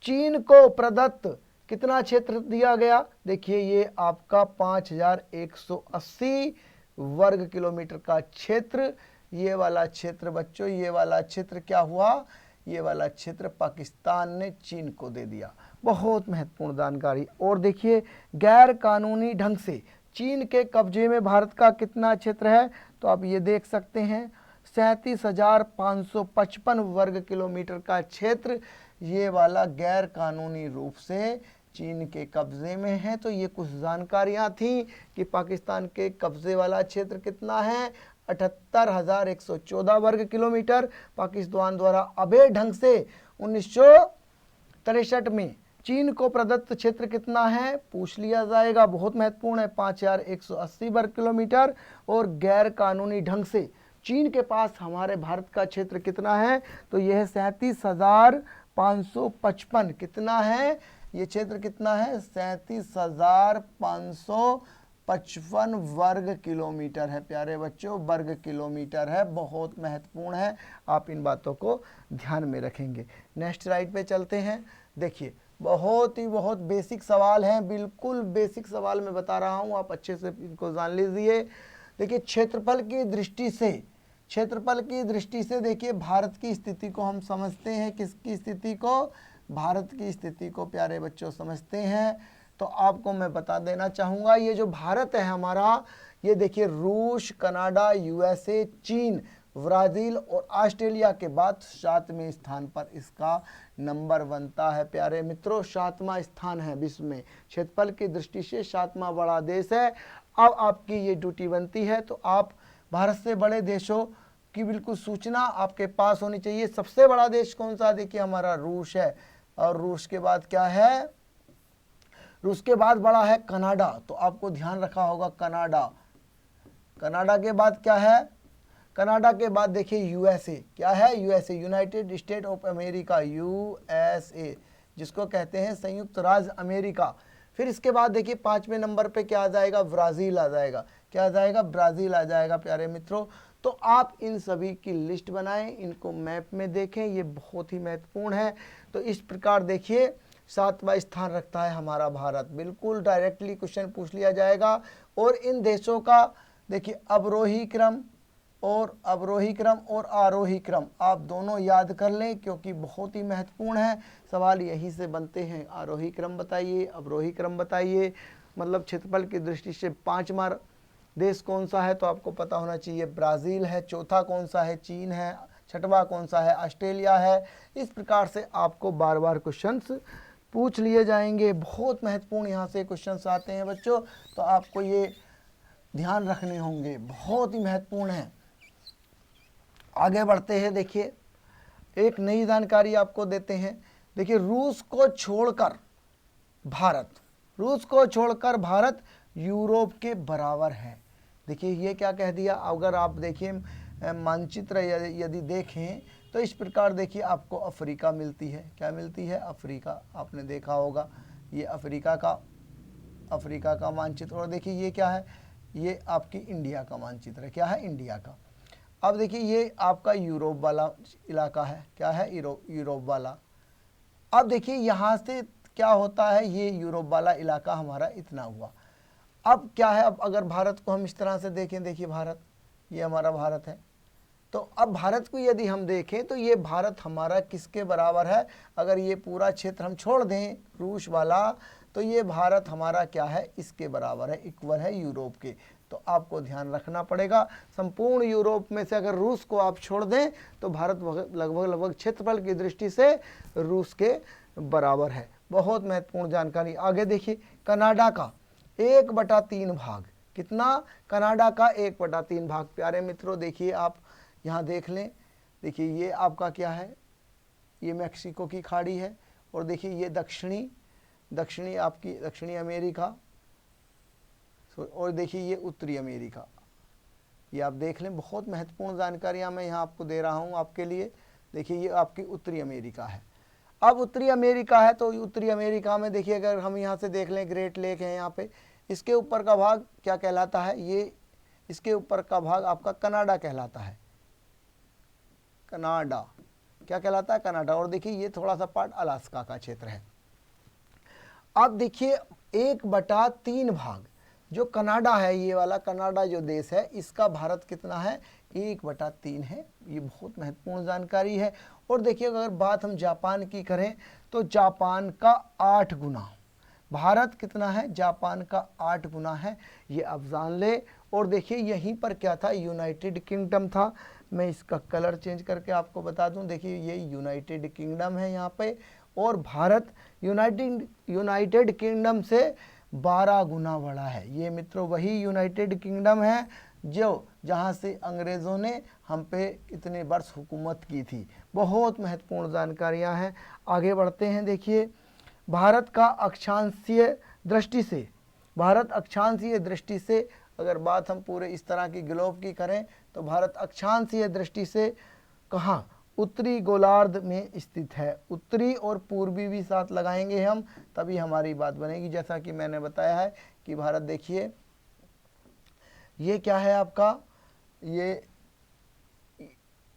चीन को प्रदत्त कितना क्षेत्र दिया गया? देखिए ये आपका 5,180 वर्ग किलोमीटर का क्षेत्र, ये वाला क्षेत्र बच्चों, ये वाला क्षेत्र क्या हुआ? ये वाला क्षेत्र पाकिस्तान ने चीन को दे दिया। बहुत महत्वपूर्ण जानकारी। और देखिए गैर कानूनी ढंग से चीन के कब्जे में भारत का कितना क्षेत्र है? तो आप ये देख सकते हैं 37,555 वर्ग किलोमीटर का क्षेत्र ये वाला गैर कानूनी रूप से चीन के कब्जे में है। तो ये कुछ जानकारियां थी कि पाकिस्तान के कब्जे वाला क्षेत्र कितना है, 78,114 वर्ग किलोमीटर। पाकिस्तान द्वारा अवैध ढंग से 1963 में चीन को प्रदत्त क्षेत्र कितना है, पूछ लिया जाएगा, बहुत महत्वपूर्ण है, 5,180 वर्ग किलोमीटर। और गैर कानूनी ढंग से चीन के पास हमारे भारत का क्षेत्र कितना है? तो यह 37,555 कितना है? ये क्षेत्र कितना है? 37,555 वर्ग किलोमीटर है प्यारे बच्चों, वर्ग किलोमीटर है, बहुत महत्वपूर्ण है। आप इन बातों को ध्यान में रखेंगे। नेक्स्ट स्लाइड पे चलते हैं। देखिए बहुत बेसिक सवाल हैं, बिल्कुल बेसिक सवाल मैं बता रहा हूँ, आप अच्छे से इनको जान लीजिए। देखिए क्षेत्रफल की दृष्टि से, क्षेत्रफल की दृष्टि से देखिए भारत की स्थिति को हम समझते हैं। किसकी स्थिति को? भारत की स्थिति को प्यारे बच्चों समझते हैं। तो आपको मैं बता देना चाहूँगा, ये जो भारत है हमारा, ये देखिए रूस, कनाडा, यूएसए, चीन, ब्राज़ील और ऑस्ट्रेलिया के बाद 7वें स्थान पर इसका नंबर बनता है प्यारे मित्रों। 7वां स्थान है विश्व में, क्षेत्रफल की दृष्टि से 7वां बड़ा देश है। अब आपकी ये ड्यूटी बनती है, तो आप भारत से बड़े देशों की बिल्कुल सूचना आपके पास होनी चाहिए। सबसे बड़ा देश कौन सा? देखिए हमारा रूस है, और रूस के बाद क्या है? रूस के बाद बड़ा है कनाडा, तो आपको ध्यान रखा होगा कनाडा। कनाडा के बाद क्या है? कनाडा के बाद देखिए यूएसए, क्या है? USA, United state of America, USA, जिसको कहते हैं संयुक्त राज्य अमेरिका। फिर इसके बाद देखिए 5वें नंबर पे क्या आ जाएगा? ब्राज़ील आ जाएगा। क्या आ जाएगा? ब्राज़ील आ जाएगा प्यारे मित्रों। तो आप इन सभी की लिस्ट बनाएं, इनको मैप में देखें, ये बहुत ही महत्वपूर्ण है। तो इस प्रकार देखिए 7वां स्थान रखता है हमारा भारत, बिल्कुल डायरेक्टली क्वेश्चन पूछ लिया जाएगा। और इन देशों का देखिए अवरोही क्रम और आरोही क्रम आप दोनों याद कर लें, क्योंकि बहुत ही महत्वपूर्ण है। सवाल यही से बनते हैं, आरोही क्रम बताइए, अवरोही क्रम बताइए। मतलब क्षेत्रफल की दृष्टि से 5वां देश कौन सा है? तो आपको पता होना चाहिए ब्राज़ील है। चौथा कौन सा है? चीन है। छठवां कौन सा है? ऑस्ट्रेलिया है। इस प्रकार से आपको बार बार क्वेश्चंस पूछ लिए जाएंगे। बहुत महत्वपूर्ण यहाँ से क्वेश्चंस आते हैं बच्चों, तो आपको ये ध्यान रखने होंगे, बहुत ही महत्वपूर्ण है। आगे बढ़ते हैं। देखिए एक नई जानकारी आपको देते हैं। देखिए रूस को छोड़कर भारत यूरोप के बराबर है। देखिए ये क्या कह दिया? अगर आप देखिए मानचित्र यदि देखें तो इस प्रकार देखिए आपको अफ्रीका मिलती है। क्या मिलती है? अफ्रीका, आपने देखा होगा, ये अफ्रीका का मानचित्र। और देखिए ये क्या है? ये आपकी इंडिया का मानचित्र है। क्या है? इंडिया का। अब देखिए ये आपका यूरोप वाला इलाका है। क्या है? यूरोप वाला। अब देखिए यहाँ से क्या होता है, ये यूरोप वाला इलाका हमारा इतना हुआ। अब क्या है? अब अगर भारत को हम इस तरह से देखें, देखिए भारत, ये हमारा भारत है। तो अब भारत को यदि हम देखें तो ये भारत हमारा किसके बराबर है? अगर ये पूरा क्षेत्र हम छोड़ दें रूस वाला, तो ये भारत हमारा क्या है? इसके बराबर है, इक्वल है यूरोप के। तो आपको ध्यान रखना पड़ेगा, संपूर्ण यूरोप में से अगर रूस को आप छोड़ दें तो भारत लगभग क्षेत्रफल की दृष्टि से रूस के बराबर है। बहुत महत्वपूर्ण जानकारी। आगे देखिए कनाडा का 1/3 भाग, कितना? कनाडा का 1/3 भाग। प्यारे मित्रों देखिए आप यहाँ देख लें, देखिए ये आपका क्या है? ये मैक्सिको की खाड़ी है। और देखिए ये दक्षिणी अमेरिका, और देखिए ये उत्तरी अमेरिका। ये आप देख लें, बहुत महत्वपूर्ण जानकारियाँ मैं यहाँ आपको दे रहा हूँ आपके लिए। देखिए ये आपकी उत्तरी अमेरिका है। अब उत्तरी अमेरिका है, तो उत्तरी अमेरिका में देखिए अगर हम यहाँ से देख लें, ग्रेट लेक है यहाँ पे, इसके ऊपर का भाग क्या कहलाता है, ये इसके ऊपर का भाग आपका कनाडा कहलाता है। कनाडा क्या कहलाता है, कनाडा। और देखिए ये थोड़ा सा पार्ट अलास्का का क्षेत्र है। अब देखिए 1/3 भाग जो कनाडा है, ये वाला कनाडा जो देश है, इसका भारत कितना है, 1/3 है। ये बहुत महत्वपूर्ण जानकारी है। और देखिए अगर बात हम जापान की करें तो जापान का 8 गुना, भारत कितना है, जापान का 8 गुना है, ये आप जान ले। और देखिए यहीं पर क्या था, यूनाइटेड किंगडम था। मैं इसका कलर चेंज करके आपको बता दूं, देखिए ये यूनाइटेड किंगडम है यहाँ पे, और भारत यूनाइटेड किंगडम से 12 गुना बड़ा है। ये मित्रों वही यूनाइटेड किंगडम है जो जहाँ से अंग्रेज़ों ने हम पे इतने वर्ष हुकूमत की थी। बहुत महत्वपूर्ण जानकारियाँ हैं। आगे बढ़ते हैं। देखिए भारत का अक्षांशीय दृष्टि से, भारत अक्षांशीय दृष्टि से अगर बात हम पूरे इस तरह की ग्लोब की करें तो भारत अक्षांशीय दृष्टि से कहाँ, उत्तरी गोलार्ध में स्थित है। उत्तरी और पूर्वी भी साथ लगाएंगे हम, तभी हमारी बात बनेगी। जैसा कि मैंने बताया है कि भारत देखिए ये क्या है आपका, ये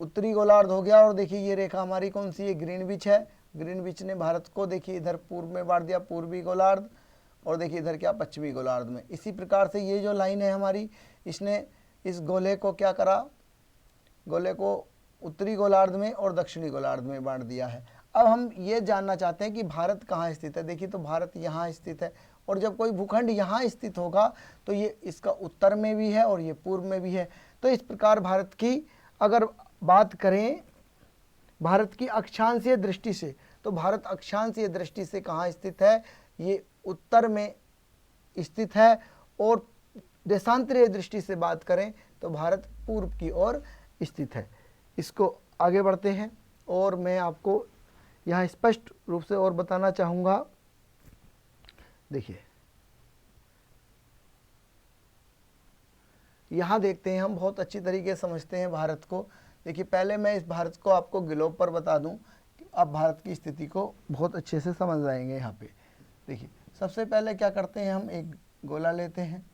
उत्तरी गोलार्ध हो गया। और देखिए ये रेखा हमारी कौन सी है, ग्रीनविच है। ग्रीनविच ने भारत को देखिए इधर पूर्व में बांट दिया, पूर्वी गोलार्ध, और देखिए इधर क्या, पश्चिमी गोलार्ध में। इसी प्रकार से ये जो लाइन है हमारी, इसने इस गोले को क्या करा, गोले को उत्तरी गोलार्ध में और दक्षिणी गोलार्ध में बांट दिया है। अब हम ये जानना चाहते हैं कि भारत कहाँ स्थित है। देखिए तो भारत यहाँ स्थित है, और जब कोई भूखंड यहाँ स्थित होगा तो ये इसका उत्तर में भी है और ये पूर्व में भी है। तो इस प्रकार भारत की अगर बात करें भारत की अक्षांशीय दृष्टि से, तो भारत अक्षांशीय दृष्टि से कहाँ स्थित है, ये उत्तर में स्थित है। और देशांतरीय दृष्टि से बात करें तो भारत पूर्व की ओर स्थित है। इसको आगे बढ़ते हैं और मैं आपको यहाँ स्पष्ट रूप से और बताना चाहूँगा। देखिए यहाँ देखते हैं हम, बहुत अच्छी तरीके से समझते हैं भारत को। देखिए पहले मैं इस भारत को आपको ग्लोब पर बता दूं, आप भारत की स्थिति को बहुत अच्छे से समझ जाएंगे। यहाँ पे देखिए सबसे पहले क्या करते हैं, हम एक गोला लेते हैं।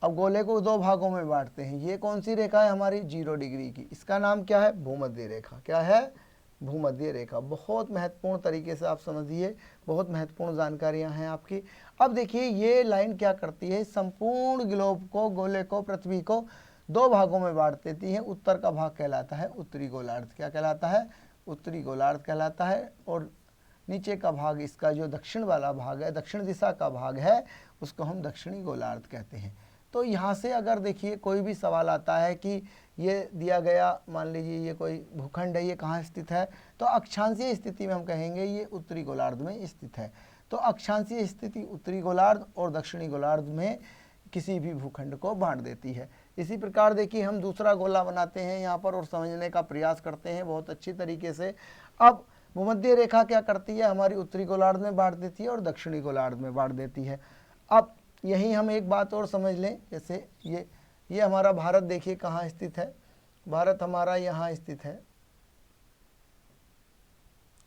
अब गोले को 2 भागों में बांटते हैं। ये कौन सी रेखा है हमारी, 0 डिग्री की, इसका नाम क्या है, भूमध्य रेखा। क्या है, भूमध्य रेखा। बहुत महत्वपूर्ण तरीके से आप समझिए, बहुत महत्वपूर्ण जानकारियां हैं आपकी। अब देखिए ये लाइन क्या करती है, संपूर्ण ग्लोब को, गोले को, पृथ्वी को 2 भागों में बांट देती है। उत्तर का भाग कहलाता है उत्तरी गोलार्ध। क्या कहलाता है, उत्तरी गोलार्ध कहलाता है। और नीचे का भाग, इसका जो दक्षिण वाला भाग है, दक्षिण दिशा का भाग है, उसको हम दक्षिणी गोलार्ध कहते हैं। तो यहाँ से अगर देखिए कोई भी सवाल आता है कि ये दिया गया, मान लीजिए ये कोई भूखंड है, ये कहाँ स्थित है, तो अक्षांशीय स्थिति में हम कहेंगे ये उत्तरी गोलार्ध में स्थित है। तो अक्षांशीय स्थिति उत्तरी गोलार्ध और दक्षिणी गोलार्ध में किसी भी भूखंड को बांट देती है। इसी प्रकार देखिए हम दूसरा गोला बनाते हैं यहाँ पर और समझने का प्रयास करते हैं बहुत अच्छी तरीके से। अब भूमध्य रेखा क्या करती है, हमारी उत्तरी गोलार्ध में बांट देती है और दक्षिणी गोलार्ध में बांट देती है। अब यहीं हम एक बात और समझ लें, जैसे ये हमारा भारत देखिए कहाँ स्थित है, भारत हमारा यहाँ स्थित है,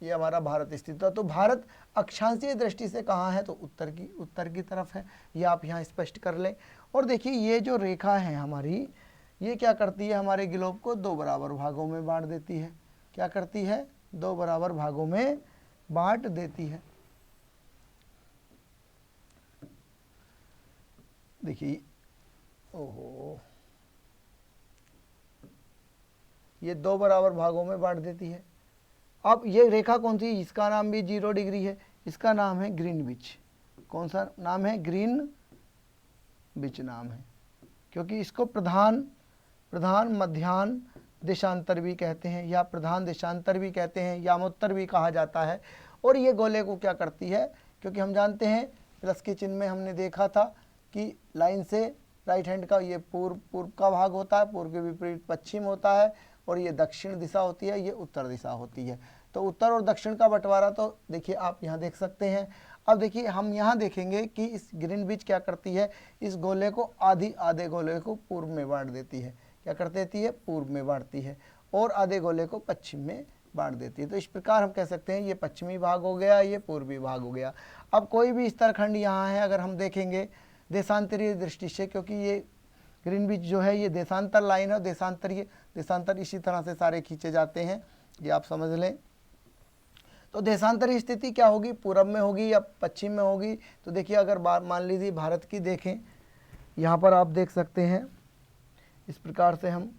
ये हमारा भारत स्थित है। तो भारत अक्षांशीय दृष्टि से कहाँ है, तो उत्तर की तरफ है। ये आप यहाँ स्पष्ट कर लें। और देखिए ये जो रेखा है हमारी, ये क्या करती है, हमारे ग्लोब को 2 बराबर भागों में बांट देती है। क्या करती है, 2 बराबर भागों में बांट देती है। देखिए ओहो, ये 2 बराबर भागों में बांट देती है। अब ये रेखा कौन सी, इसका नाम भी 0 डिग्री है, इसका नाम है ग्रीनविच। कौन सा नाम है, ग्रीनविच नाम है, क्योंकि इसको प्रधान मध्याह्न देशांतर भी कहते हैं, या प्रधान देशांतर भी कहते हैं, यामोत्तर भी कहा जाता है। और ये गोले को क्या करती है, क्योंकि हम जानते हैं प्लस के चिन्ह में हमने देखा था कि लाइन से राइट हैंड का ये पूर्व का भाग होता है, पूर्व के विपरीत पश्चिम होता है, और ये दक्षिण दिशा होती है, ये उत्तर दिशा होती है। तो उत्तर और दक्षिण का बंटवारा तो देखिए आप यहाँ देख सकते हैं। अब देखिए हम यहाँ देखेंगे कि इस ग्रीनविच क्या करती है, इस गोले को आधे गोले को पूर्व में बांट देती है। क्या कर देती है, पूर्व में बांटती है, और आधे गोले को पश्चिम में बांट देती है। तो इस प्रकार हम कह सकते हैं ये पश्चिमी भाग हो गया, ये पूर्वी भाग हो गया। अब कोई भी स्तरखंड यहाँ है, अगर हम देखेंगे देशांतरीय दृष्टि से, क्योंकि ये ग्रीनविच जो है ये देशांतर लाइन है, देशांतर इसी तरह से सारे खींचे जाते हैं, ये आप समझ लें। तो देशांतरीय स्थिति क्या होगी, पूरब में होगी या पश्चिम में होगी। तो देखिए अगर मान लीजिए भारत की देखें, यहाँ पर आप देख सकते हैं इस प्रकार से हम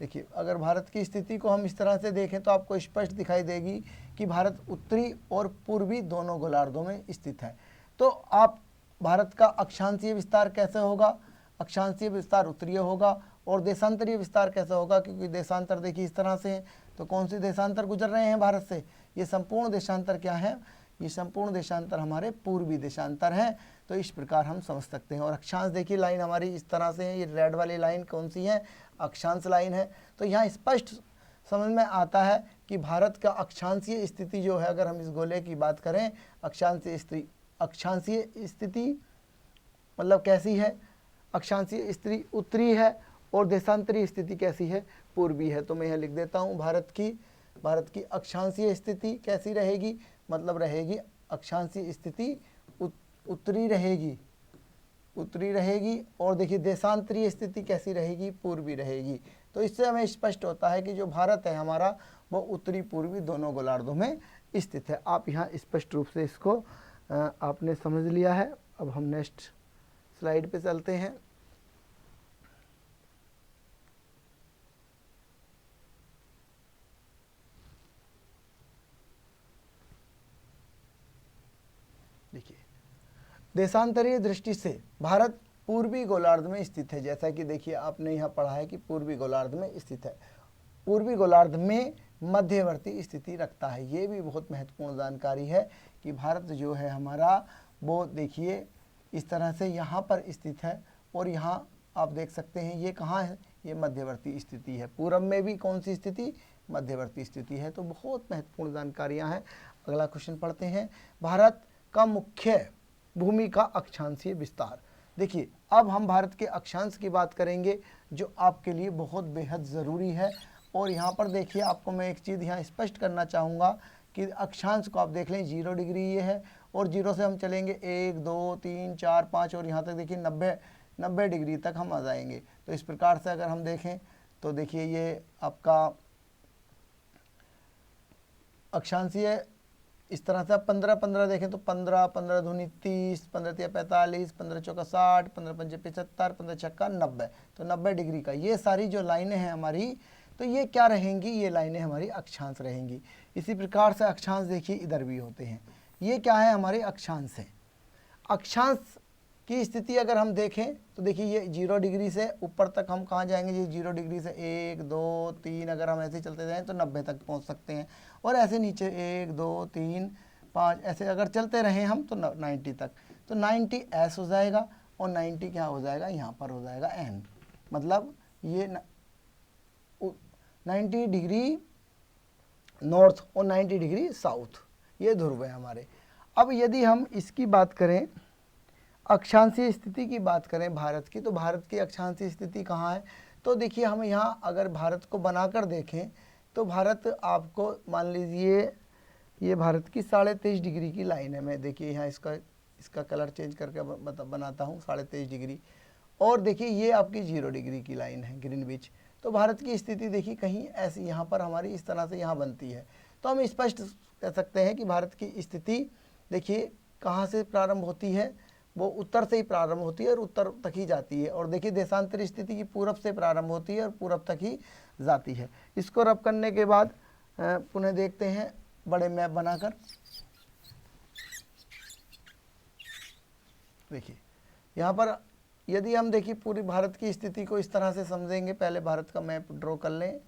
देखिए, अगर भारत की स्थिति को हम इस तरह से देखें तो आपको स्पष्ट दिखाई देगी कि भारत उत्तरी और पूर्वी दोनों गोलार्धों में स्थित है। तो आप भारत का अक्षांशीय विस्तार कैसे होगा, अक्षांशीय विस्तार उत्तरीय होगा, और देशांतरीय विस्तार कैसे होगा, क्योंकि देशांतर देखिए इस तरह से है। तो कौन सी देशांतर गुजर रहे हैं भारत से, ये संपूर्ण देशांतर क्या है, ये संपूर्ण देशांतर हमारे पूर्वी देशांतर हैं। तो इस प्रकार हम समझ सकते हैं। और अक्षांश देखिए लाइन हमारी इस तरह से है, ये रेड वाली लाइन कौन सी है, अक्षांश लाइन है। तो यहाँ स्पष्ट समझ में आता है कि भारत का अक्षांशीय स्थिति जो है, अगर हम इस गोले की बात करें, अक्षांशीय स्थिति मतलब कैसी है, अक्षांशीय स्थिति उत्तरी है और देशांतरीय स्थिति कैसी है, पूर्वी है। तो मैं यह लिख देता हूँ, भारत की अक्षांशीय स्थिति कैसी रहेगी, मतलब रहेगी अक्षांशीय स्थिति उत्तरी रहेगी, और देखिए देशांतरीय स्थिति कैसी रहेगी, पूर्वी रहेगी। तो इससे हमें स्पष्ट होता है कि जो भारत है हमारा वो उत्तरी पूर्वी दोनों गोलार्धों में स्थित है। आप यहाँ स्पष्ट रूप से इसको आपने समझ लिया है। अब हम नेक्स्ट स्लाइड पे चलते हैं। देखिए देशांतरीय दृष्टि से भारत पूर्वी गोलार्ध में स्थित है। जैसा कि देखिए आपने यहाँ पढ़ा है कि पूर्वी गोलार्ध में स्थित है, पूर्वी गोलार्ध में मध्यवर्ती स्थिति रखता है। ये भी बहुत महत्वपूर्ण जानकारी है कि भारत जो है हमारा वो देखिए इस तरह से यहाँ पर स्थित है, और यहाँ आप देख सकते हैं ये कहाँ है, ये मध्यवर्ती स्थिति है। पूरब में भी कौन सी स्थिति, मध्यवर्ती स्थिति है। तो बहुत महत्वपूर्ण जानकारियाँ हैं। अगला क्वेश्चन पढ़ते हैं, भारत का मुख्य भूमि का अक्षांशीय विस्तार। देखिए अब हम भारत के अक्षांश की बात करेंगे जो आपके लिए बहुत बेहद ज़रूरी है। और यहाँ पर देखिए आपको मैं एक चीज़ यहाँ स्पष्ट करना चाहूँगा कि अक्षांश को आप देख लें, 0 डिग्री ये है, और 0 से हम चलेंगे 1 2 3 4 5 और यहाँ तक देखिए 90 डिग्री तक हम आ जाएंगे। तो इस प्रकार से अगर हम देखें तो देखिए ये आपका अक्षांशीय इस तरह से आप 15 देखें तो 15 दूनी 30, 15 तिया 45, 15 चौका 60, 15 पंजे 75, 15 छक्का 90। तो 90 डिग्री का ये सारी जो लाइनें हैं हमारी, तो ये क्या रहेंगी, ये लाइनें हमारी अक्षांश रहेंगी। इसी प्रकार से अक्षांश देखिए इधर भी होते हैं, ये क्या है, हमारे अक्षांश हैं। अक्षांश की स्थिति अगर हम देखें तो देखिए ये 0 डिग्री से ऊपर तक हम कहाँ जाएंगे, ये 0 डिग्री से 1 2 3 अगर हम ऐसे चलते जाएं तो 90 तक पहुंच सकते हैं, और ऐसे नीचे 1 2 3 5 ऐसे अगर चलते रहें हम तो 90 तक। तो 90 एस हो जाएगा, और 90 क्या हो जाएगा, यहाँ पर हो जाएगा एन। मतलब ये 90 डिग्री नॉर्थ और 90 डिग्री साउथ, ये ध्रुव है हमारे। अब यदि हम इसकी बात करें, अक्षांशीय स्थिति की बात करें भारत की, तो भारत की अक्षांशीय स्थिति कहाँ है। तो देखिए हम यहाँ अगर भारत को बनाकर देखें तो भारत आपको मान लीजिए ये भारत की 23.5 डिग्री की लाइन है। मैं देखिए यहाँ इसका कलर चेंज करके बनाता हूँ 23.5 डिग्री, और देखिए ये आपकी 0 डिग्री की लाइन है ग्रीनविच। तो भारत की स्थिति देखिए कहीं ऐसी यहाँ पर हमारी इस तरह से यहाँ बनती है। तो हम स्पष्ट कह सकते हैं कि भारत की स्थिति देखिए कहाँ से प्रारंभ होती है, वो उत्तर से ही प्रारंभ होती है और उत्तर तक ही जाती है। और देखिए देशांतरीय स्थिति की पूरब से प्रारंभ होती है और पूरब तक ही जाती है। इसको रब करने के बाद पुनः देखते हैं बड़े मैप बनाकर। देखिए यहाँ पर यदि हम देखिए पूरी भारत की स्थिति को इस तरह से समझेंगे, पहले भारत का मैप ड्रॉ कर लें।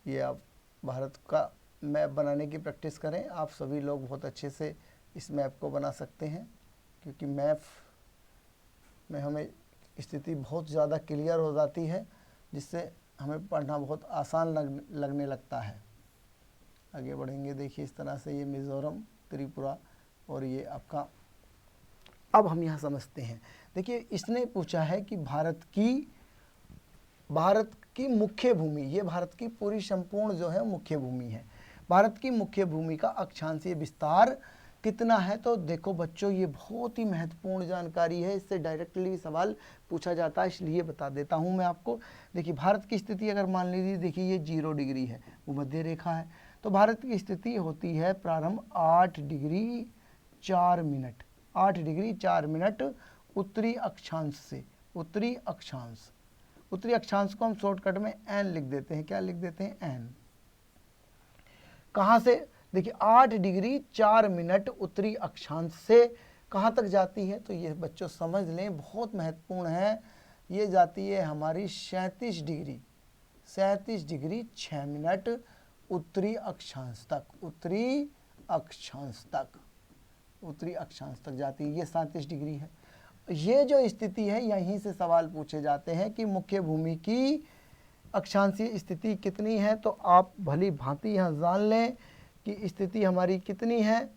ये आप भारत का मैप बनाने की प्रैक्टिस करें, आप सभी लोग बहुत अच्छे से इस मैप को बना सकते हैं, क्योंकि मैप में हमें स्थिति बहुत ज़्यादा क्लियर हो जाती है, जिससे हमें पढ़ना बहुत आसान लगने लगता है। आगे बढ़ेंगे, देखिए इस तरह से ये मिज़ोरम, त्रिपुरा और ये आपका। अब हम यहाँ समझते हैं, देखिए इसने पूछा है कि भारत की भारत की मुख्य भूमि, ये भारत की पूरी संपूर्ण जो है मुख्य भूमि है। भारत की मुख्य भूमि का अक्षांशीय विस्तार कितना है? तो देखो बच्चों, ये बहुत ही महत्वपूर्ण जानकारी है, इससे डायरेक्टली सवाल पूछा जाता है, इसलिए बता देता हूँ मैं आपको। देखिए भारत की स्थिति अगर मान लीजिए, देखिए ये 0 डिग्री है, वो मध्य रेखा है, तो भारत की स्थिति होती है प्रारंभ 8 डिग्री 4 मिनट, 8 डिग्री 4 मिनट उत्तरी अक्षांश से। उत्तरी अक्षांश, उत्तरी अक्षांश को हम शॉर्टकट में एन लिख देते हैं। क्या लिख देते हैं? एन। कहाँ से? देखिए 8 डिग्री 4 मिनट उत्तरी अक्षांश से कहाँ तक जाती है? तो ये बच्चों समझ लें, बहुत महत्वपूर्ण है। ये जाती है हमारी 37 डिग्री 6 मिनट उत्तरी अक्षांश तक। उत्तरी अक्षांश तक, उत्तरी अक्षांश तक जाती है, ये 37 डिग्री है। ये जो स्थिति है, यहीं से सवाल पूछे जाते हैं कि मुख्य भूमि की अक्षांशीय स्थिति कितनी है। तो आप भली भांति यहाँ जान लें कि स्थिति हमारी कितनी है।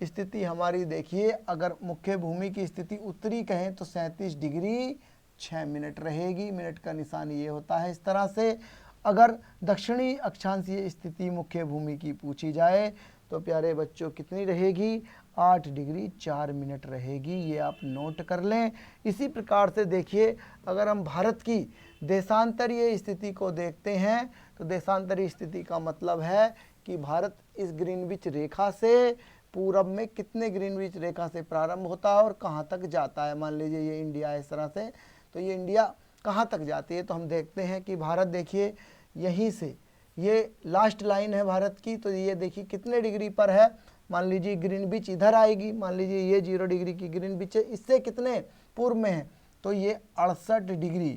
स्थिति हमारी देखिए, अगर मुख्य भूमि की स्थिति उत्तरी कहें तो 37 डिग्री 6 मिनट रहेगी। मिनट का निशान ये होता है इस तरह से। अगर दक्षिणी अक्षांशीय स्थिति मुख्य भूमि की पूछी जाए तो प्यारे बच्चों कितनी रहेगी? 8 डिग्री 4 मिनट रहेगी। ये आप नोट कर लें। इसी प्रकार से देखिए, अगर हम भारत की देशांतरीय स्थिति को देखते हैं तो देशांतरीय स्थिति का मतलब है कि भारत इस ग्रीनविच रेखा से पूरब में कितने ग्रीनविच रेखा से प्रारंभ होता है और कहाँ तक जाता है। मान लीजिए ये इंडिया है इस तरह से, तो ये इंडिया कहाँ तक जाती है? तो हम देखते हैं कि भारत देखिए यहीं से, ये लास्ट लाइन है भारत की, तो ये देखिए कितने डिग्री पर है। मान लीजिए ग्रीनविच इधर आएगी, मान लीजिए ये 0 डिग्री की ग्रीनविच है, इससे कितने पूर्व में है? तो ये 68 डिग्री,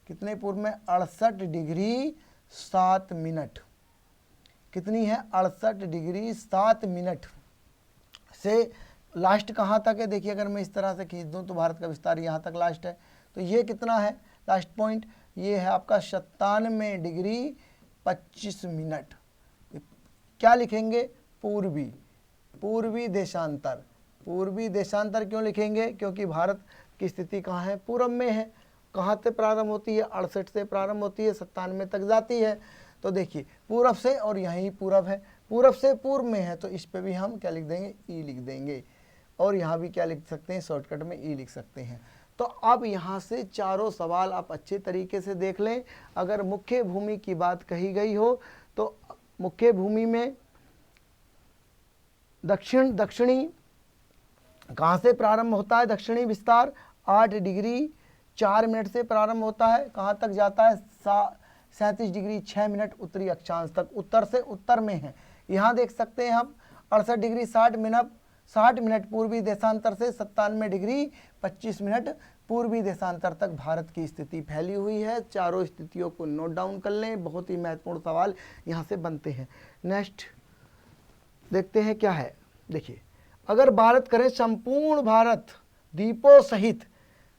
कितने पूर्व में? 68 डिग्री 7 मिनट। कितनी है? 68 डिग्री 7 मिनट से लास्ट कहाँ तक है? देखिए अगर मैं इस तरह से खींच दूँ तो भारत का विस्तार यहाँ तक लास्ट है। तो ये कितना है लास्ट पॉइंट? ये है आपका 97 डिग्री 25 मिनट। क्या लिखेंगे? पूर्वी, पूर्वी देशांतर। पूर्वी देशांतर क्यों लिखेंगे? क्योंकि भारत की स्थिति कहाँ है? पूरब में है। कहाँ से प्रारंभ होती है? 68 से प्रारंभ होती है, 97 तक जाती है। तो देखिए पूरब से, और यहीं पूरब है, पूरब से पूर्व में है, तो इस पे भी हम क्या लिख देंगे? ई लिख देंगे। और यहाँ भी क्या लिख सकते हैं? शॉर्टकट में ई लिख सकते हैं। तो अब यहाँ से चारों सवाल आप अच्छे तरीके से देख लें। अगर मुख्य भूमि की बात कही गई हो तो मुख्य भूमि में दक्षिणी कहाँ से प्रारंभ होता है? दक्षिणी विस्तार 8 डिग्री 4 मिनट से प्रारंभ होता है, कहाँ तक जाता है? 37 डिग्री 6 मिनट उत्तरी अक्षांश तक। उत्तर से उत्तर में है, यहाँ देख सकते हैं हम 68 डिग्री 60 मिनट पूर्वी देशांतर से 97 डिग्री 25 मिनट पूर्वी देशांतर तक भारत की स्थिति फैली हुई है। चारों स्थितियों को नोट डाउन कर लें, बहुत ही महत्वपूर्ण सवाल यहाँ से बनते हैं। नेक्स्ट देखते हैं क्या है। देखिए अगर भारत करें, संपूर्ण भारत द्वीपों सहित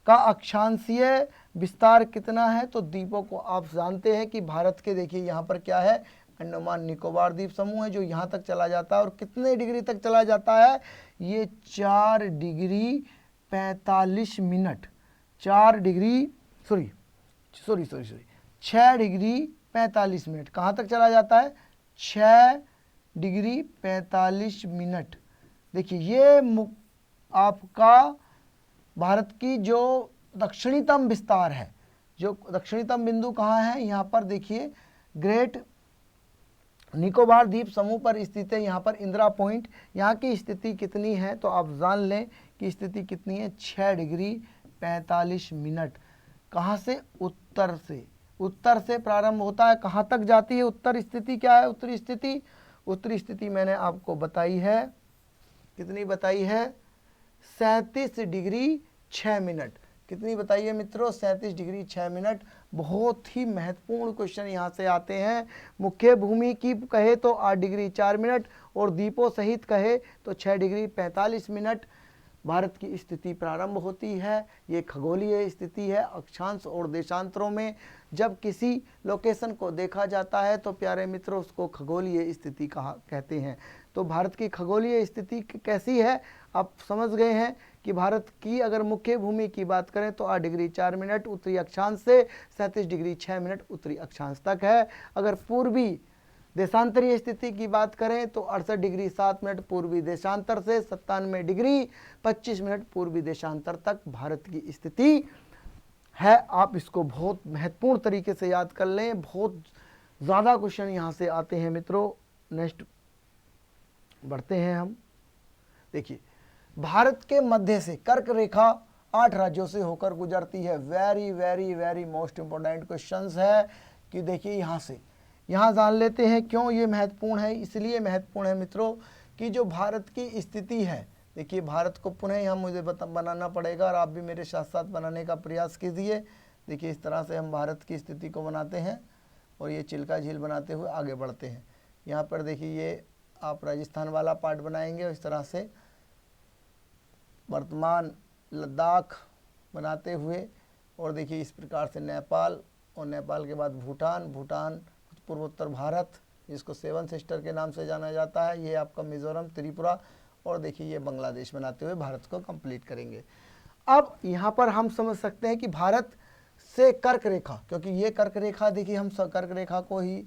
का अक्षांशीय विस्तार कितना है? तो द्वीपों को आप जानते हैं कि भारत के, देखिए यहाँ पर क्या है? अंडमान निकोबार द्वीप समूह है जो यहाँ तक चला जाता है। और कितने डिग्री तक चला जाता है? ये 4 डिग्री 45 मिनट, 6 डिग्री 45 मिनट। कहाँ तक चला जाता है? 6 डिग्री 45 मिनट। देखिए ये आपका भारत की जो दक्षिणतम विस्तार है, जो दक्षिणतम बिंदु कहाँ है? यहाँ पर देखिए ग्रेट निकोबार द्वीप समूह पर स्थित है, यहाँ पर इंदिरा पॉइंट। यहाँ की स्थिति कितनी है? तो आप जान लें कि स्थिति कितनी है? 6 डिग्री 45 मिनट। कहाँ से? उत्तर से। उत्तर से प्रारंभ होता है, कहाँ तक जाती है? उत्तर स्थिति क्या है? उत्तरी स्थिति, उत्तरी स्थिति मैंने आपको बताई है, कितनी बताई है? 37 डिग्री 6 मिनट। कितनी बताइए मित्रों? 37 डिग्री 6 मिनट। बहुत ही महत्वपूर्ण क्वेश्चन यहाँ से आते हैं। मुख्य भूमि की कहे तो 8 डिग्री 4 मिनट और द्वीपों सहित कहे तो 6 डिग्री 45 मिनट भारत की स्थिति प्रारंभ होती है। ये खगोलीय स्थिति है। अक्षांश और देशांतरों में जब किसी लोकेशन को देखा जाता है तो प्यारे मित्रों उसको खगोलीय स्थिति कहते हैं। तो भारत की खगोलीय स्थिति कैसी है? आप समझ गए हैं कि कि भारत की अगर मुख्य भूमि की बात करें तो 8 डिग्री 4 मिनट उत्तरी अक्षांश से 37 डिग्री 6 मिनट उत्तरी अक्षांश तक है। अगर पूर्वी देशांतरीय स्थिति की बात करें तो 68 डिग्री 7 मिनट पूर्वी देशांतर से 97 डिग्री 25 मिनट पूर्वी देशांतर तक भारत की स्थिति है। आप इसको बहुत महत्वपूर्ण तरीके से याद कर लें, बहुत ज़्यादा क्वेश्चन यहाँ से आते हैं मित्रों। नेक्स्ट बढ़ते हैं हम। देखिए, भारत के मध्य से कर्क रेखा 8 राज्यों से होकर गुजरती है। Very very very most important questions है कि देखिए यहाँ जान लेते हैं क्यों ये महत्वपूर्ण है। इसलिए महत्वपूर्ण है मित्रों कि जो भारत की स्थिति है, देखिए भारत को पुनः यहाँ मुझे बनाना पड़ेगा और आप भी मेरे साथ साथ बनाने का प्रयास कीजिए। देखिए इस तरह से हम भारत की स्थिति को बनाते हैं और ये चिल्का झील बनाते हुए आगे बढ़ते हैं। यहाँ पर देखिए ये आप राजस्थान वाला पार्ट बनाएंगे और इस तरह से वर्तमान लद्दाख बनाते हुए, और देखिए इस प्रकार से नेपाल, और नेपाल के बाद भूटान पूर्वोत्तर भारत जिसको 7 सिस्टर के नाम से जाना जाता है, ये आपका मिजोरम, त्रिपुरा, और देखिए ये बांग्लादेश बनाते हुए भारत को कंप्लीट करेंगे। अब यहाँ पर हम समझ सकते हैं कि भारत से कर्क रेखा, क्योंकि ये कर्क रेखा देखिए हम कर्क रेखा को ही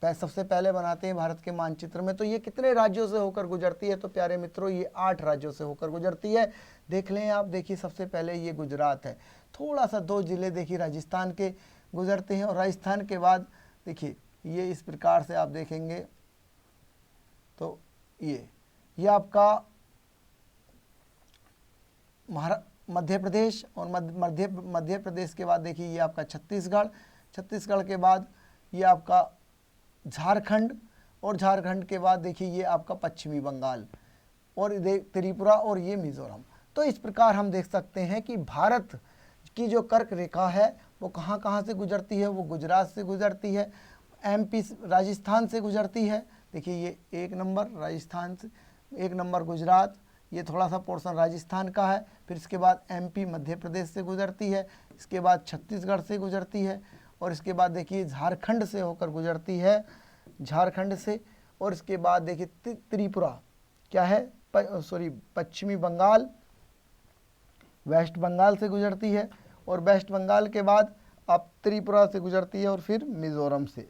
सबसे पहले बनाते हैं भारत के मानचित्र में, तो ये कितने राज्यों से होकर गुजरती है? तो प्यारे मित्रों ये 8 राज्यों से होकर गुजरती है। देख लें आप, देखिए सबसे पहले ये गुजरात है, थोड़ा सा 2 जिले देखिए राजस्थान के गुजरते हैं, और राजस्थान के बाद देखिए ये इस प्रकार से आप देखेंगे तो ये आपका मध्य प्रदेश, और मध्य प्रदेश के बाद देखिए ये आपका छत्तीसगढ़ के बाद ये आपका झारखंड, और झारखंड के बाद देखिए ये आपका पश्चिमी बंगाल, और त्रिपुरा, और ये मिजोरम। तो इस प्रकार हम देख सकते हैं कि भारत की जो कर्क रेखा है वो कहाँ से गुजरती है। वो गुजरात से गुजरती है, MP राजस्थान से गुजरती है। देखिए ये 1 नंबर राजस्थान से, 1 नंबर गुजरात, ये थोड़ा सा पोर्शन राजस्थान का है। फिर इसके बाद MP मध्य प्रदेश से गुजरती है, इसके बाद छत्तीसगढ़ से गुजरती है, और इसके बाद देखिए झारखंड से होकर गुजरती है, झारखंड से, और इसके बाद देखिए त्रिपुरा क्या है, पश्चिमी बंगाल, वेस्ट बंगाल से गुजरती है, और वेस्ट बंगाल के बाद अब त्रिपुरा से गुजरती है, और फिर मिजोरम से।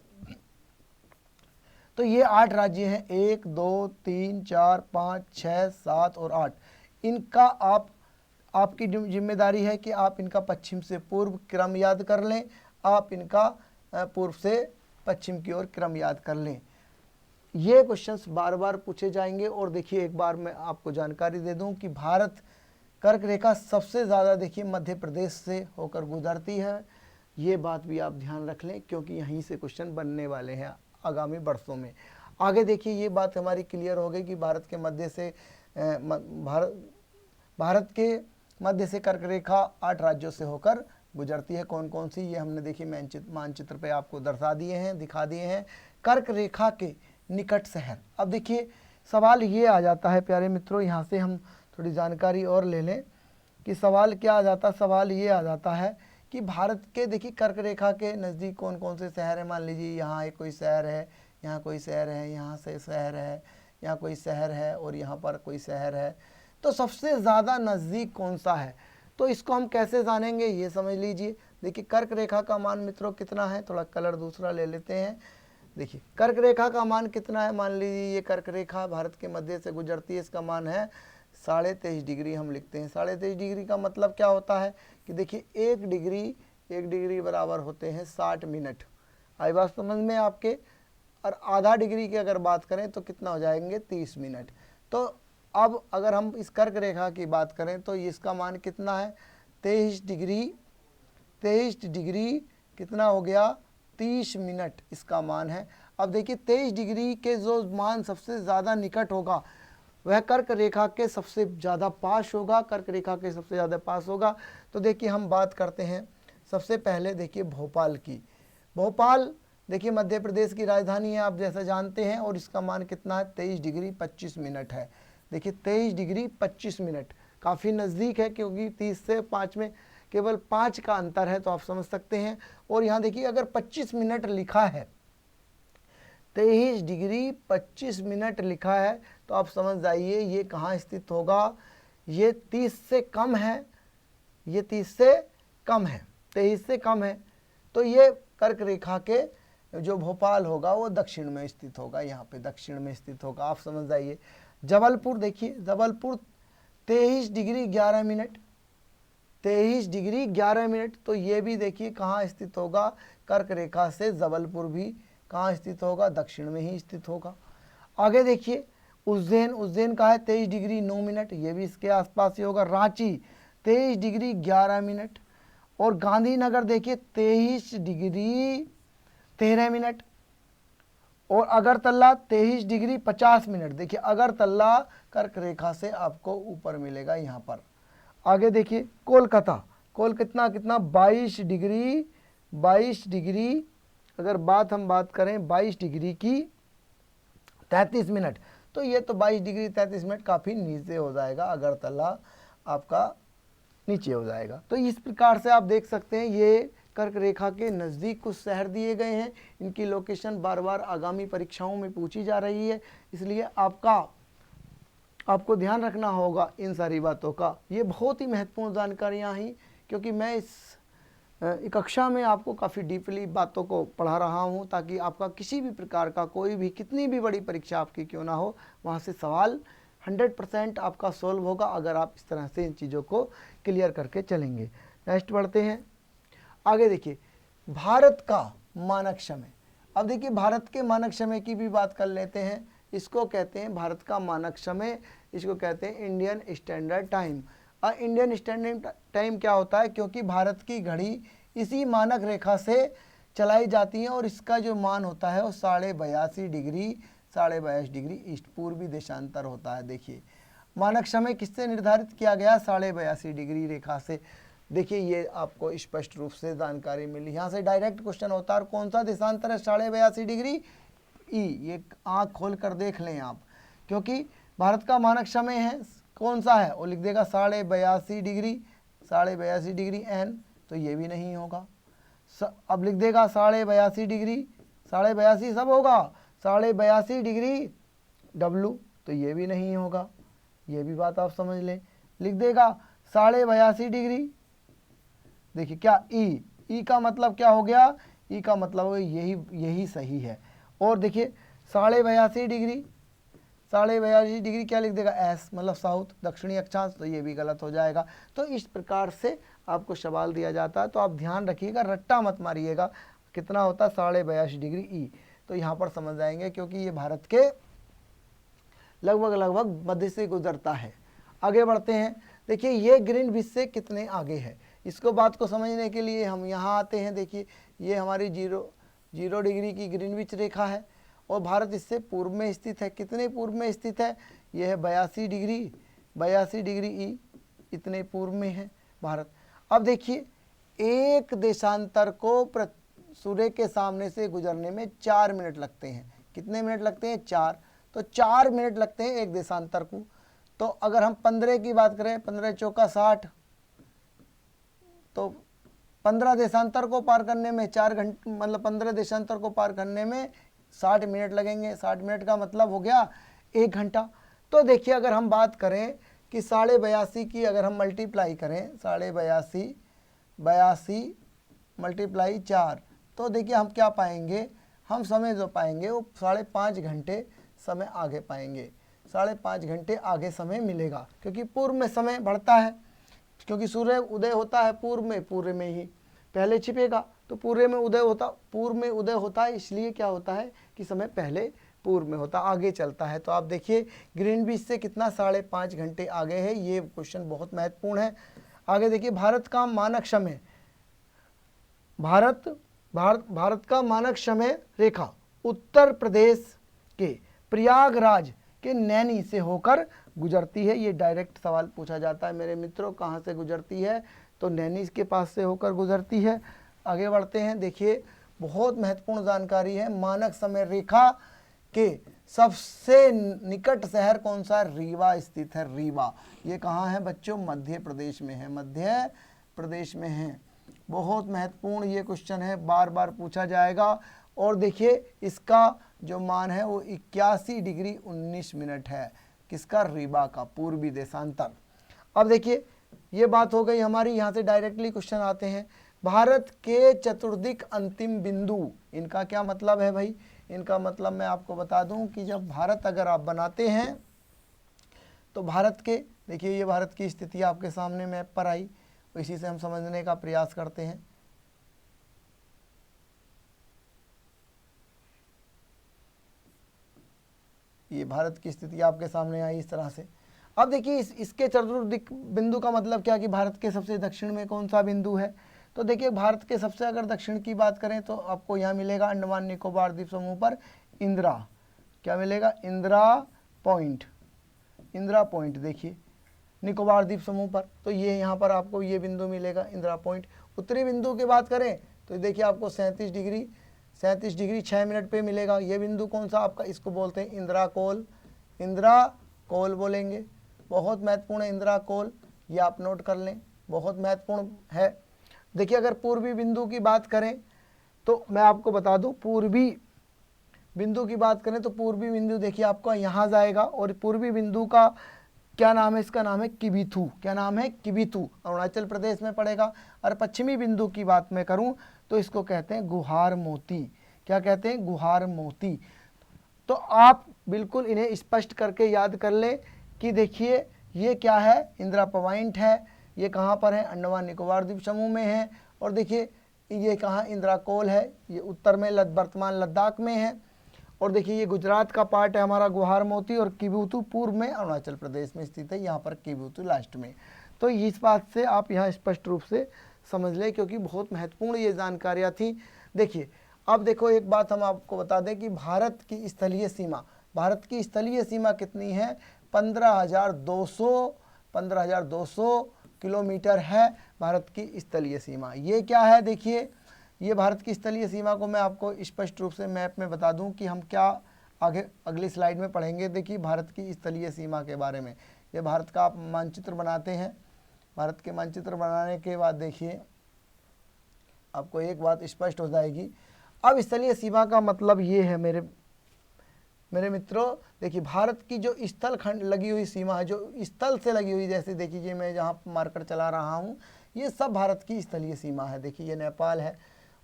तो ये 8 राज्य हैं, 1 2 3 4 5 6 7 और 8। इनका आपकी जिम्मेदारी है कि आप इनका पश्चिम से पूर्व क्रम याद कर लें, आप इनका पूर्व से पश्चिम की ओर क्रम याद कर लें। ये क्वेश्चंस बार बार पूछे जाएंगे। और देखिए एक बार मैं आपको जानकारी दे दूं कि भारत कर्क रेखा सबसे ज़्यादा देखिए मध्य प्रदेश से होकर गुजरती है। ये बात भी आप ध्यान रख लें, क्योंकि यहीं से क्वेश्चन बनने वाले हैं आगामी वर्षों में। आगे देखिए ये बात हमारी क्लियर हो गई कि भारत के मध्य से कर्क रेखा 8 राज्यों से होकर गुजरती है। कौन कौन सी, ये हमने देखिए मानचित्र पे आपको दर्शा दिए हैं, दिखा दिए हैं। कर्क रेखा के निकट शहर। अब देखिए सवाल ये आ जाता है प्यारे मित्रों, यहाँ से हम थोड़ी जानकारी और ले लें कि सवाल क्या आ जाता है। सवाल ये आ जाता है कि भारत के देखिए कर्क रेखा के नज़दीक कौन कौन से शहर हैं। मान लीजिए यहाँ एक कोई शहर है, यहाँ कोई शहर है, यहाँ से शहर है, यहाँ कोई शहर है, और यहाँ पर कोई शहर है। तो सबसे ज़्यादा नज़दीक कौन सा है, तो इसको हम कैसे जानेंगे ये समझ लीजिए। देखिए कर्क रेखा का मान मित्रों कितना है, थोड़ा कलर दूसरा ले लेते हैं। देखिए कर्क रेखा का मान कितना है, मान लीजिए ये कर्क रेखा भारत के मध्य से गुजरती है, इसका मान है 23.5 डिग्री हम लिखते हैं। 23.5 डिग्री का मतलब क्या होता है कि देखिए 1 डिग्री बराबर होते हैं 60 मिनट। आई बात समझ में आपके। और आधा डिग्री की अगर बात करें तो कितना हो जाएंगे 30 मिनट। तो अब अगर हम इस कर्क रेखा की बात करें तो इसका मान कितना है 23 डिग्री कितना हो गया 30 मिनट इसका मान है। अब देखिए 23 डिग्री के जो मान सबसे ज़्यादा निकट होगा वह कर्क रेखा के सबसे ज़्यादा पास होगा, कर्क रेखा के सबसे ज़्यादा पास होगा। तो देखिए हम बात करते हैं सबसे पहले देखिए भोपाल की। भोपाल देखिए मध्य प्रदेश की राजधानी है आप जैसा जानते हैं, और इसका मान कितना है 23 डिग्री 25 मिनट है। देखिए 23 डिग्री 25 मिनट काफ़ी नज़दीक है, क्योंकि 30 से 5 में केवल 5 का अंतर है, तो आप समझ सकते हैं। और यहाँ देखिए अगर 25 मिनट लिखा है, 23 डिग्री 25 मिनट लिखा है, तो आप समझ जाइए ये कहाँ स्थित होगा। ये 30 से कम है, ये 30 से कम है, 23 से कम है, तो ये कर्क रेखा के जो भोपाल होगा वो दक्षिण में स्थित होगा, यहाँ पे दक्षिण में स्थित होगा। आप समझ जाइए। जबलपुर देखिए, Jabalpur 23 degree 11 minute, 23 degree 11 minute, तो ये भी देखिए कहाँ स्थित होगा, कर्क रेखा से जबलपुर भी कहाँ स्थित होगा, दक्षिण में ही स्थित होगा। आगे देखिए उज्जैन, उज्जैन का है 23 डिग्री 9 मिनट, ये भी इसके आसपास ही होगा। रांची 23 डिग्री 11 मिनट, और गांधीनगर देखिए 23 डिग्री 13 मिनट, और अगरतला 23 डिग्री 50 मिनट। देखिए अगरतला कर्क रेखा से आपको ऊपर मिलेगा यहाँ पर। आगे देखिए कोलकाता, कोलकाता कितना 22 डिग्री, 22 डिग्री, अगर हम बात करें 22 डिग्री की 33 मिनट, तो ये तो 22 डिग्री 33 मिनट काफ़ी नीचे हो जाएगा, अगरतला आपका नीचे हो जाएगा। तो इस प्रकार से आप देख सकते हैं ये कर्क रेखा के नज़दीक कुछ शहर दिए गए हैं, इनकी लोकेशन बार बार आगामी परीक्षाओं में पूछी जा रही है, इसलिए आपको ध्यान रखना होगा इन सारी बातों का। ये बहुत ही महत्वपूर्ण जानकारियाँ हैं, क्योंकि मैं इस कक्षा में आपको काफ़ी डीपली बातों को पढ़ा रहा हूँ, ताकि आपका किसी भी प्रकार का कोई भी, कितनी भी बड़ी परीक्षा आपकी क्यों ना हो, वहाँ से सवाल 100% आपका सॉल्व होगा, अगर आप इस तरह से इन चीज़ों को क्लियर करके चलेंगे। नेक्स्ट बढ़ते हैं। आगे देखिए भारत का मानक समय। अब देखिए भारत के मानक समय की भी बात कर लेते हैं। इसको कहते हैं भारत का मानक समय, इसको कहते हैं Indian standard time. Indian standard time क्या होता है, क्योंकि भारत की घड़ी इसी मानक रेखा से चलाई जाती है, और इसका जो मान होता है वो 82.5 डिग्री, 82.5 डिग्री ईस्ट पूर्वी देशांतर होता है। देखिए मानक समय किससे निर्धारित किया गया, 82.5 डिग्री रेखा से। देखिए ये आपको स्पष्ट रूप से जानकारी मिली। यहाँ से डायरेक्ट क्वेश्चन होता है, और कौन सा देशांतर है 82.5 डिग्री ई, ये आँख खोल कर देख लें आप, क्योंकि भारत का मानक समय है कौन सा है, वो लिख देगा 82.5 डिग्री, 82.5 डिग्री एन, तो ये भी नहीं होगा। अब लिख देगा 82.5 डिग्री, 82.5 सब होगा, 82.5 डिग्री डब्लू, तो ये भी नहीं होगा, ये भी बात आप समझ लें। लिख देगा 82.5 डिग्री, देखिए क्या ई का मतलब क्या हो गया, ई का मतलब हो यही सही है। और देखिए 82.5 डिग्री, 82.5 डिग्री क्या लिख देगा, एस मतलब साउथ, दक्षिणी अक्षांश, तो ये भी गलत हो जाएगा। तो इस प्रकार से आपको सवाल दिया जाता है, तो आप ध्यान रखिएगा, रट्टा मत मारिएगा। कितना होता है 82.5 डिग्री ई, तो यहाँ पर समझ जाएंगे, क्योंकि ये भारत के लगभग मध्य से गुजरता है। आगे बढ़ते हैं। देखिए ये ग्रीनविच से कितने आगे है, इसको बात को समझने के लिए हम यहाँ आते हैं। देखिए ये हमारी जीरो डिग्री की ग्रीनविच रेखा है, और भारत इससे पूर्व में स्थित है। कितने पूर्व में स्थित है, यह है 82 डिग्री ई, इतने पूर्व में है भारत। अब देखिए एक देशांतर को सूर्य के सामने से गुजरने में 4 मिनट लगते हैं। कितने मिनट लगते हैं, 4, तो 4 मिनट लगते हैं एक देशांतर को। तो अगर हम 15 की बात करें, 15 चौका 60, तो 15 देशांतर को पार करने में 4 घंटे, मतलब 15 देशांतर को पार करने में 60 मिनट लगेंगे। 60 मिनट का मतलब हो गया 1 घंटा। तो देखिए अगर हम बात करें कि 82.5 की अगर हम मल्टीप्लाई करें, 82.5 मल्टीप्लाई 4, तो देखिए हम क्या पाएंगे, हम समय जो पाएंगे वो 5.5 घंटे समय आगे पाएंगे, 5.5 घंटे आगे समय मिलेगा, क्योंकि पूर्व में समय बढ़ता है, क्योंकि सूर्य उदय होता है पूर्व में ही पहले छिपेगा, तो पूर्व में उदय होता है, इसलिए क्या होता है कि समय पहले पूर्व में होता, आगे चलता है। तो आप देखिए ग्रीनविच से कितना 5.5 घंटे आगे है, ये क्वेश्चन बहुत महत्वपूर्ण है। आगे देखिए भारत का मानक समय, भारत का मानक समय रेखा उत्तर प्रदेश के प्रयागराज के नैनी से होकर गुजरती है। ये डायरेक्ट सवाल पूछा जाता है मेरे मित्रों, कहाँ से गुजरती है, तो नैनी के पास से होकर गुजरती है। आगे बढ़ते हैं। देखिए बहुत महत्वपूर्ण जानकारी है, मानक समय रेखा के सबसे निकट शहर कौन सा है, रीवा स्थित है। रीवा ये कहाँ है बच्चों, मध्य प्रदेश में है, मध्य प्रदेश में है। बहुत महत्वपूर्ण ये क्वेश्चन है, बार बार पूछा जाएगा। और देखिए इसका जो मान है वो 81 डिग्री 19 मिनट है, किसका, रीवा का, पूर्वी देशांतर। अब देखिए ये बात हो गई हमारी। यहाँ से डायरेक्टली क्वेश्चन आते हैं, भारत के चतुर्दिक अंतिम बिंदु, इनका क्या मतलब है भाई? इनका मतलब मैं आपको बता दूं कि जब भारत अगर आप बनाते हैं तो भारत के, देखिए ये भारत की स्थिति आपके सामने मैप पर आई, इसी से हम समझने का प्रयास करते हैं। ये भारत की स्थिति आपके सामने आई इस तरह से। अब देखिए इसके चतुर्दिक बिंदु का मतलब क्या कि भारत के सबसे दक्षिण में कौन सा बिंदु है? तो देखिए भारत के सबसे अगर दक्षिण की बात करें तो आपको यहाँ मिलेगा अंडमान निकोबार द्वीप समूह पर इंदिरा, क्या मिलेगा? इंदिरा पॉइंट, इंदिरा पॉइंट देखिए निकोबार द्वीप समूह पर, तो ये यहाँ पर आपको ये बिंदु मिलेगा इंदिरा पॉइंट। उत्तरी बिंदु की बात करें तो देखिए आपको 37 डिग्री 6 मिनट पे मिलेगा। ये बिंदु कौन सा आपका? इसको बोलते हैं इंदिरा कोल, इंदिरा कोल बोलेंगे, बहुत महत्वपूर्ण है इंदिरा कोल, ये आप नोट कर लें, बहुत महत्वपूर्ण है। देखिए अगर पूर्वी बिंदु की बात करें तो मैं आपको बता दूं, पूर्वी बिंदु की बात करें तो पूर्वी बिंदु देखिए आपका यहाँ जाएगा, और पूर्वी बिंदु का क्या नाम है? इसका नाम है किबिथू। क्या नाम है? किबिथू, अरुणाचल प्रदेश में पड़ेगा। और पश्चिमी बिंदु की बात मैं करूं तो इसको कहते हैं गुहार मोती। क्या कहते हैं? गुहार मोती। तो आप बिल्कुल इन्हें स्पष्ट करके याद कर लें कि देखिए ये क्या है? इंदिरा पॉइंट है, ये कहाँ पर है? अंडमान निकोबार द्वीप समूह में है। और देखिए ये कहाँ? इंदिरा कोल है, ये उत्तर में वर्तमान लद्दाख में है। और देखिए ये गुजरात का पार्ट है हमारा गुहार मोती, और किबुतु पूर्व में अरुणाचल प्रदेश में स्थित है, यहाँ पर किबुतु लास्ट में। तो इस बात से आप यहाँ स्पष्ट रूप से समझ लें, क्योंकि बहुत महत्वपूर्ण ये जानकारियाँ थी। देखिए अब देखो एक बात हम आपको बता दें कि भारत की स्थलीय सीमा, भारत की स्थलीय सीमा कितनी है? 15,200 किलोमीटर है भारत की स्थलीय सीमा। ये क्या है? देखिए ये भारत की स्थलीय सीमा को मैं आपको स्पष्ट रूप से मैप में बता दूं कि हम क्या आगे अगली स्लाइड में पढ़ेंगे। देखिए भारत की स्थलीय सीमा के बारे में, ये भारत का आप मानचित्र बनाते हैं। भारत के मानचित्र बनाने के बाद देखिए आपको एक बात स्पष्ट हो जाएगी। अब स्थलीय सीमा का मतलब ये है मेरे मित्रों, देखिए भारत की जो स्थल खंड लगी हुई सीमा है, जो स्थल से लगी हुई, जैसे देखिए मैं जहाँ मार्कर चला रहा हूँ, ये सब भारत की स्थलीय सीमा है। देखिए ये नेपाल है,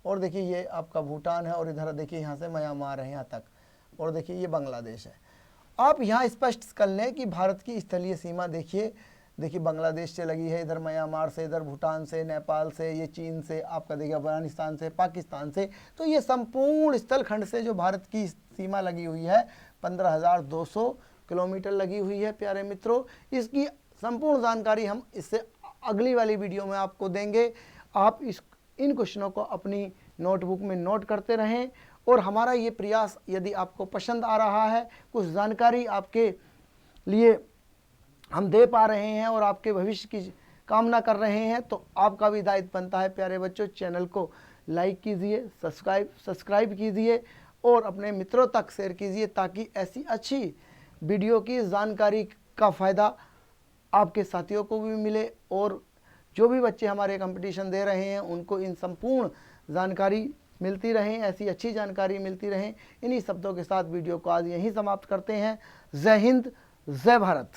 और देखिए ये आपका भूटान है, और इधर देखिए यहाँ से म्यांमार है यहाँ तक, और देखिए ये बांग्लादेश है। आप यहाँ स्पष्ट कर लें कि भारत की स्थलीय सीमा देखिए बांग्लादेश से लगी है, इधर म्यांमार से, इधर भूटान से, नेपाल से, ये चीन से, आपका देखिए अफगानिस्तान से, पाकिस्तान से। तो ये संपूर्ण स्थल खंड से जो भारत की सीमा लगी हुई है 15,200 किलोमीटर लगी हुई है प्यारे मित्रों। इसकी संपूर्ण जानकारी हम इससे अगली वाली वीडियो में आपको देंगे। आप इन क्वेश्चनों को अपनी नोटबुक में नोट करते रहें, और हमारा ये प्रयास यदि आपको पसंद आ रहा है, कुछ जानकारी आपके लिए हम दे पा रहे हैं और आपके भविष्य की कामना कर रहे हैं, तो आपका भी दायित्व बनता है प्यारे बच्चों, चैनल को लाइक कीजिए, सब्सक्राइब कीजिए और अपने मित्रों तक शेयर कीजिए, ताकि ऐसी अच्छी वीडियो की जानकारी का फ़ायदा आपके साथियों को भी मिले, और जो भी बच्चे हमारे कंपटीशन दे रहे हैं उनको इन संपूर्ण जानकारी मिलती रहें, ऐसी अच्छी जानकारी मिलती रहें। इन्हीं शब्दों के साथ वीडियो को आज यहीं समाप्त करते हैं। जय हिंद, जय भारत।